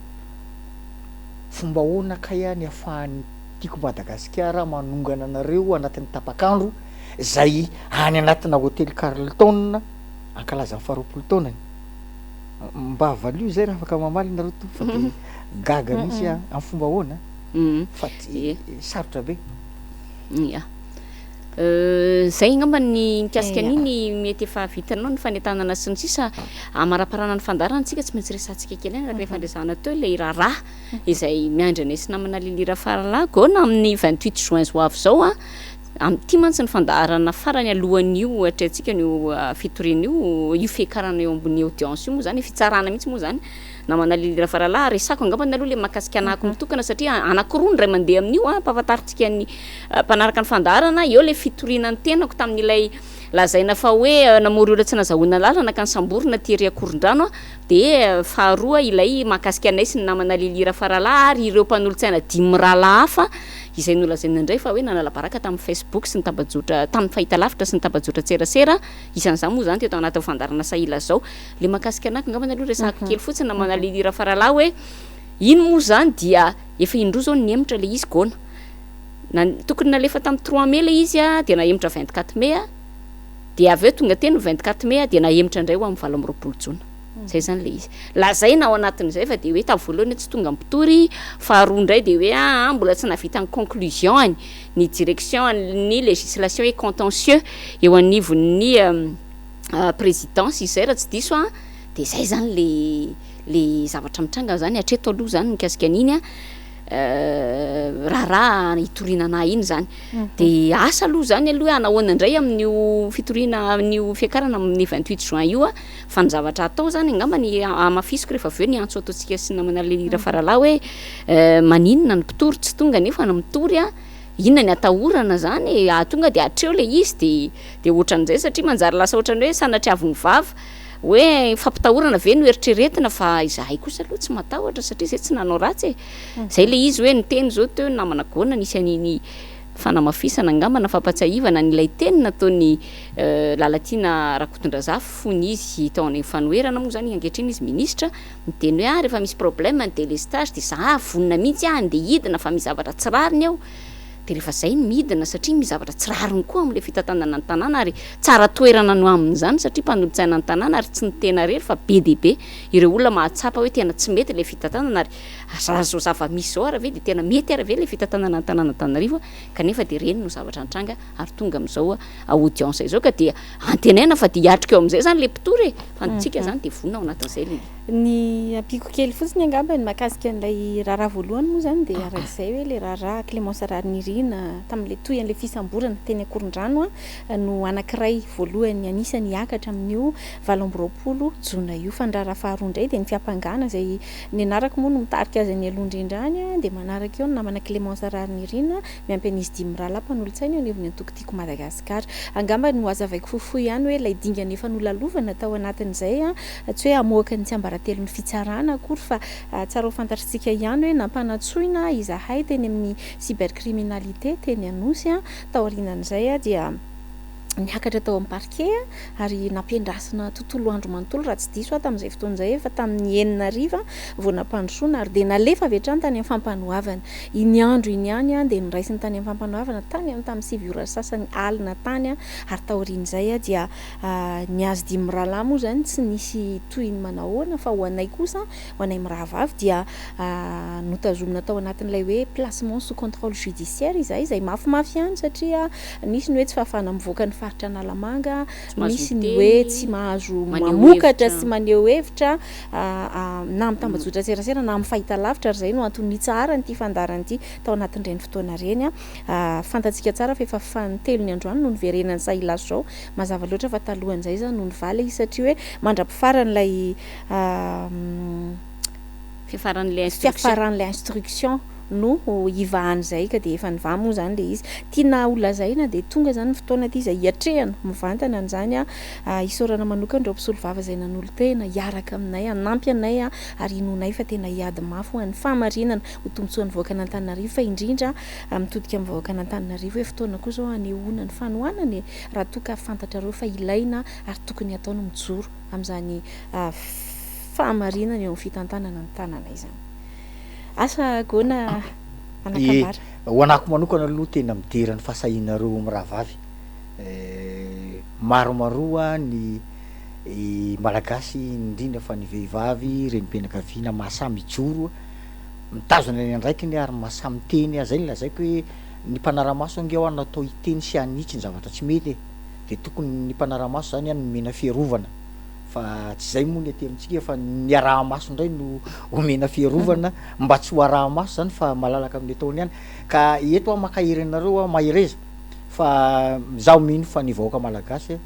fomba hoana kaya ny afahan'ny tiako Madagasikara manongana anareo anatin'ny tapakandro zay any anatina hôtely Carleton ankalaza faharoapolo taonany mba valio zay raha afaka mamaly nareo to fa de gaga misy amin'ny fomba hoana fa sarotra be ia zay ngamba ny mikasika an'iny mety efa vitanao ny fanetanana sy ny sisa amaraparana ny fandarana antsika tsy maintsy resantsika kely any rehefa andresana teo ilay raharaha izay miandrana sy namana lilira faralago na amin'ny 28 juin zao avy zao a am'ty mantsy ny fandaharana farany alohan'io ohatra antsika nio fitoriana io fiakarana eo ambony audience io moa zany fitsarana mihitsy moa zany namana lilira faralaha resako angamba ny aloha le makasika anako mitokana satria anankiroa ny ray mandeha amin'io a mpahafantaritsika ny mpanaraka ny fandaharana eo le fitoriana ny tenako tamin'ilay lazaina fa hoe namory olo tsy nazahoana lalana ka ny samborina tery akoron-drano a de faharoa ilay makasika anay sy ny namana lilira faralaha ary ireo mpanolotsaina 10 rahalaha hafa izay nolazaina indray fa hoe nanala-baraka tamin'ny Facebook sy ny tabajotra tamin'ny fahitalavitra sy ny tabajotra tserasera isan'izany moa zany teto anaty fandarana sahila zao le makasika anako angamba aloha resahako kely fotsiny namana lilira faralaha hoe ino moa zany dia efa indroa zao ny emitra le izy gona tokony nalefa tamin'ny 3 mai le izy a dia nahemotra 24 mai a dia avy eo tonga teny 24 mai a dia nahemotra indray ho amin'ny 20 jona zay zany le izy lazaina ao anatin'izay fa dia hoe tamin'ny voalohany tsy tonga mipitory faharoa indray dia hoe mbola tsy navita ny conclusion ny direction ny législation et contentieux eo anivon'ny présidence izay raha tsy diso a dia zay zany le zavatra mitranga zany hatreto aloha zany mikasika an'iny raha hitorinana iny zany dia asa aloha zany aloha anahoana indray amin'io fitoriana amin'io fiakarana amin'ny 28 juin io fa ny zavatra atao zany angambany amafisiko rehefa aveo ny antso ataontsika sy namana le hira faralahy hoe maninona ny mpitory tsy tonga nefa na mitory inona ny atahorana zany tonga dia atreo le izy dia ohatran'izay satria manjary lasa ohatran'ny hoe sanatriaviny vava hoe fampitahorana ve no eritreretina fa izahay kosa aloha tsy matahotra satria zay tsy nanao ratsy zay le izy hoe ny teny zao teo namana goana nisy an'iny fanamafisana angambana fampatsahivana nylay teny nataony lalatiana Rakotondrazafy fony izy tao any fanoherana moa zany ankehitriny izy ministra miteny hoe rehefa misy problème ny délestage dia za vonina mihitsy andeha hidina fa mizavatra tsy rariny ao dia rehefa zay ny midina satria mizavatra tsy rariny koa amin'le fitantanana ny tanàna ary tsara toerana no amin'izany satria mpanolotsaina ny tanàna ary tsy ny tena rery fa be dia be ireo olona mahatsapa hoe tena tsy mety le fitantanana ary zao zava-misy zao ara ve dia tena mety ara ve le fitantanana ny tanàna Antananarivo kanefa dia reny no zavatra nitranga ary tonga amin'izao audience izao ka dia antenaina fa dia hiatrika eo amin'izay zany le mpitory fa nitsika zany dia vonina ao anatin'izay le ny ampiko kely fotsiny angamba ny mahakasika an'ilay raharaha voalohany moa zany dia arak'izay hoe le raharaha Clémence Rarnirina tamin'le toyan'le fisamborana teny Akorondrano no anankiray voalohany anisany hiakatra amin'io 20 jona io fa ny raharaha faharoa indray dia ny fiampangana izay ny anarako moa no mitarika azy ny aloha indrindrany dia manaraka eo ny namana Clémence Rarnirina miampy an'izy dimy ralapa nolotsaina eo anivon'ny antokotiko Madagasikara angamba no azavaiko fohifohy ihany hoe ilay dingana efa nolalovana tao anatin'izay tsy hoe amoaka ny tsy telo ny fitsarana akory fa tsara ho fantatritsika ihany hoe nampanatsoina izahay teny amin'ny cybercriminalité teny Anosy tao aorianan'izay dia niakatra tao amin'ny parquet ary nampiandrasina tontolo andro manontolo raha tsy diso tamin'izay fotoan'izay efa tamin'ny 9 vao nampandrosoana ary dia nalefa avy hatrany tany amin'ny fampanohavana iny andro iny ihany dia niraisiny tany amin'ny fampanohavana tany amin'ny tamin'ny sivy sasany alina tany ary taorian'izay dia ny azy dimy rahalahy moa zany tsy nisy toy ny manahoana fa ho anay kosa ho anay mirahavavy dia notazomina tao anatin'ilay hoe placement sous contrôle judiciaire izay mafimafy ihany satria nisy ny hoe tsy fahafahana mivoaka ny faritra Analamanga misy ny hoe tsy mahazo mamokatra sy maneho hevitra na amin'ny tambazotra serasera na amin'ny fahitalavitra ary zay no antony tsara nyity fandarana ity tao anatin'ireny fotoana ireny fantatsika tsara fa efa fantelo ny androany no niverenany Sailas zao mazava loatra fa talohan'izay zany no nivaly izy satria hoe mandrapifaran'ilay fiafaran'ilay instruction no ivahan'izay ka dia efa nivaha moa zany le izy tiana olazaina dia tonga zany ny fotoana ity izay hiatrehana mivantana an'izany isaorana manokana ireo mpisolo vava izay nanolo tena hiaraka aminay anampy anay ary inonay fa tena hiady mafy ho an'ny fahamarinana ho tombotsoan'ny vahoakana Antananarivo fa indrindra mitodika amin'ny vahoakana Antananarivo hoe fotoana koa zao anehoana ny fanohanana raha toka fantatra reo fa ilaina ary tokony ataony mijoro amin'izany fahamarinana eo amin'ny fitantanana ny tanàna izany asa gona anakambara ho anako manokana aloha tena midera ny fahasahinareo mirahavavy maromaroa ny malagasy indrindra fa ny vehivavy renim-pianakaviana mahasamy joro mitazona ny andraikiny ary mahasamy teny zay ny lazaiko hoe ny mpanaramaso ange ao natao hiteny sy anitsy ny zavatra tsy mety dia tokony ny mpanaramaso zany nomena fiarovana fa tsy zay moa ny atenintsika fa ny arahamaso indray no omena fiarovana mba tsy ho arahamaso zany fa malalaka amin'ny ataony ihany ka eto makahirinareo mahireza fa zaho mino fa ny vahoaka malagasy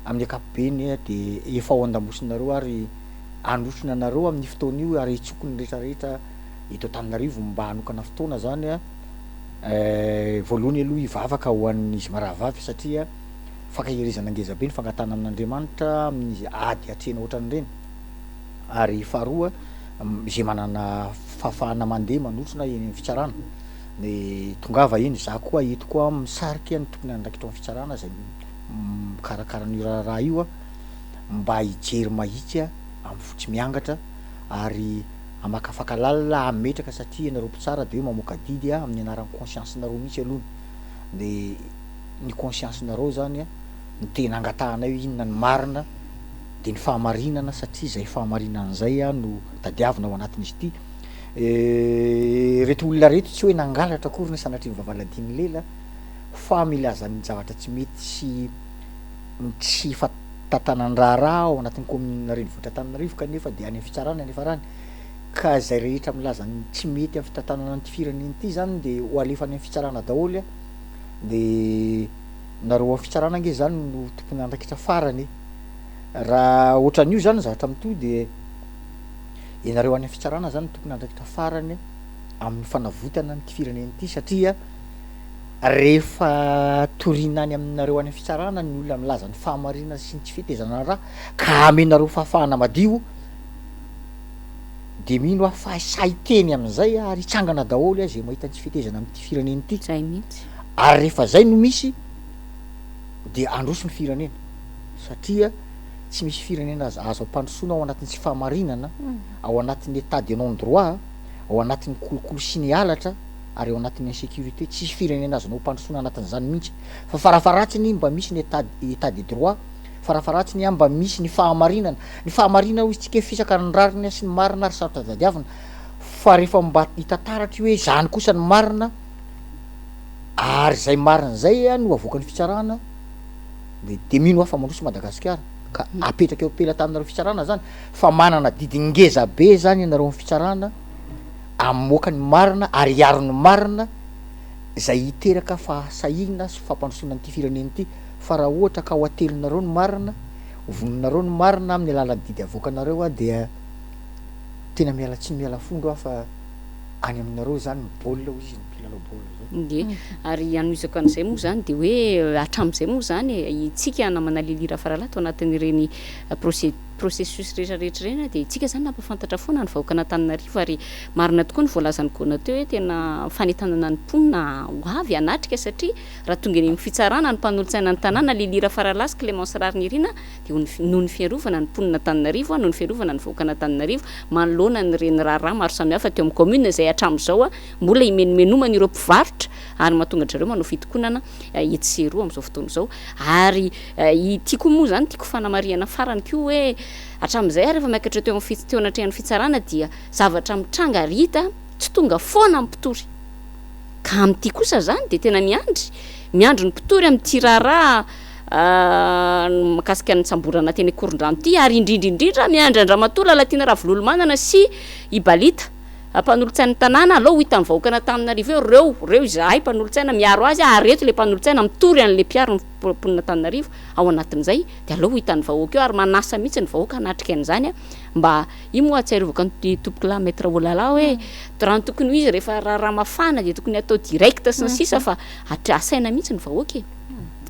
amin'ny akapobeny dia efa ao an-damosinareo ary anosina anareo amin'ny fotoana io ary tsokony rehetrarehetra eto Antananarivo mba hanokana fotoana zany voalohany aloha hivavaka ho an'izy marahavavy satria fakahirezana angeza be ny fangatana amin'Andriamanitra amin'ny ady atrena ohatran'ireny ary faharoa izay manana fahafahana mandeha manotrona eny amin'ny fitsarana ny tongava eny za koa eto koa misarika ny tokony andraikitra amin'ny fitsarana zay mikarakara ny raharaha io mba hijery mahitsy amin'ny fotsy miangatra ary amakafakalala ametraka satria nareo mpitsara de hoe mamoaka didy a amin'ny anaran'ny conscience nareo mihitsy alohany de ny conscience nareo zany a ny tena angatahanay hoe inona ny marina de ny fahamarinana satria zay fahamarinan'zay a no tadiavina ao anatin'izy ity reto olona reto tsy hoe nangalatra akory ny sanatria nyvavaladiany lela fa milazany zavatra tsy mety sy tsy fatantanan-draharaha ao anatin'ny commune renivohitra Antananarivo kanefa de any amin'ny fitsarana nefa rany ka zay rehetra milazany tsy mety amin'ny fitantanana ny fireneny ity zany de ho alefa any amin'ny fitsarana daholy a de nareo amin'ny fitsarana nge zany no tompony andraikitra farany raha ohatran'io zany zavatra mito de ianareo any amin'ny fitsarana zany tompony andraikitra farany amin'ny fanavotana nyty fireneny ity satria rehefa torina any aminareo any amin'ny fitsarana ny olona milaza ny fahamarina sy ny tsy fitezana raha ka amenareo fahafahana madio de mino a fa saiteny amin'izay ary itsangana daholy a zay mahita ny tsy fitezana amin'ity fireneny ity zay mihitsy ary rehefa zay no misy de androso ny firenena satria tsy misy firenena azo ampandrosoana ao anatin'ny tsy fahamarinana ao anatin'ny état de non droit ao anatin'ny kolokolo sy ny alatra ary ao anatin'ny insécurité tsisy firenena azonao ampandrosoana anatin'izany mihitsy fa farafaratsiny mba misy ny état de droit farafaratsiny a mba misy ny fahamarinana ny fahamarinana izy tsika fisaka ny rariny sy ny marina ary sarotra dadiavina fa rehefa mba hitantaratry hoe zany kosa ny marina ary zay marina zay a no avoaka ny fitsarana de mino afa mandroso Madagasikara ka apetraka eo pela taminareo fitsarana zany fa manana didingeza be zany ianareo amin'ny fitsarana amoaka ny marina ary iaro ny marina zay hiteraka fahasahina sy fampandrosoana nyity fireneny ity fa raha ohatra ka ho atelinareo ny marina voninareo ny marina amin'ny alalan'ny didy avoakanareo a de tena miala tsy miala fondro a fa any aminareo zany mibaolina ho izy ny mpilalao baolina zay de ary anoizako an'izay moa zany de hoe hatram'izay moa zany itsika namana lilira faralato anatin'ireny processus rehetrarehetra reny de itsika zany nampafantatra foana ny vahoaka an'Antananarivo ary marina tokoa ny voalazany kona teo hoe tena fanetanana ny mponina ho avy anatrika satria raha tonga eny amin'ny fitsarana ny mpanolotsaina ny tanàna lilira faralasy Clémence Rarnirina de noho ny fiarovana ny mponina Antananarivo noho ny fiarovana ny vahoaka an'Antananarivo manoloana ny reny raharaha maro samihafa teo amin'ny commune zay hatram'izao a mbola imenomenomana ireo mpivarotra ary mahatonga zareo manao fitokonana etsero am'izao fotoana zao ary tiako moa zany tiako fanamariana farany ko hoe hatram'izay rehefa miakatra teo amin'ny teo anatrehan'ny fitsarana dia zavatra mitranga ary hita tsy tonga foana amin'ny mpitory ka amin'ity kosa zany de tena miandry ny mpitory amin'ty raharaha makasika ny tsamborana teny Korondrano ity ary indrindrindrindra miandry Andramatola Latiana Ravolomanana sy Ibalita mpanolotsaina tanàna alao hita ny vahoaka an'Antananarivo reo izahay mpanolotsaina miaro azy ary eto le mpanolotsaina mitory an'le mpiaro ny mponina Antananarivo ao anatin'izay de alao hita ny vahoaka eo ary manasa mihitsy ny vahoaka hanatrika an'izany mba io moa tsairovaka ny tompokila maître Olala hoe raha tokony ho izy rehefa raha mafana de tokony atao direct sy ny sisa fa asaina mihitsy ny vahoaka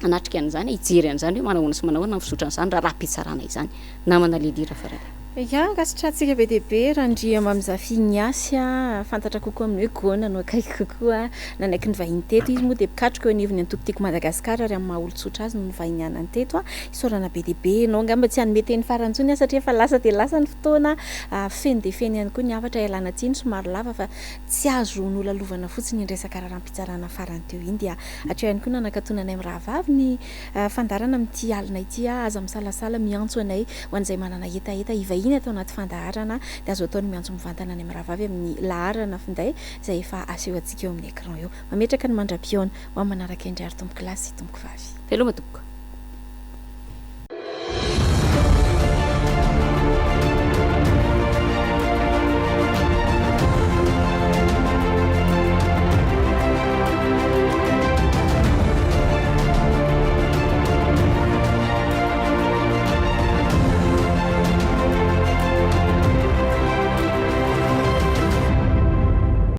anatrika an'izany hijery an'izany hoe manahoana sy manahoana ny fisotra an'izany raha raha-pitsarana izany namana lilira farala ya ngasitrantsika be dehibe raha ndriama amin'izafiny asy a fantatra kokoa amin'ny hoe gona no akaiky kokoa nanaiky ny vahiny teto izy moa de pikatroka eo anivony antokotiko Madagasikara ary amin'ny maha olo-tsotra azy no nivahiny anany teto a isaorana be dehibe no angamba tsy any meteny farantsony a satria fa lasa de lasa ny fotoana feny de feny ihany koa ny avatra ialana tsiny somary lava fa tsy azo nolalovana fotsiny ny resaka raharam-pitsarana farany teo iny dia hatreo ihany koa nanakatonanay amin'ny rahavavy ny fandarana amin'ity alina ity a aza misalasala miantso anay ho an'izay manana etaeta iny atao anaty fandaharana de azo ataony miantso mivantana any amin'ny rahavavy amin'ny laharana finday zay efa aseho antsika eo amin'ny écran eo mametraka ny mandra-piona ho amin'ny manaraka indray ary tomboko lasy tomboko vavy veloma tompoko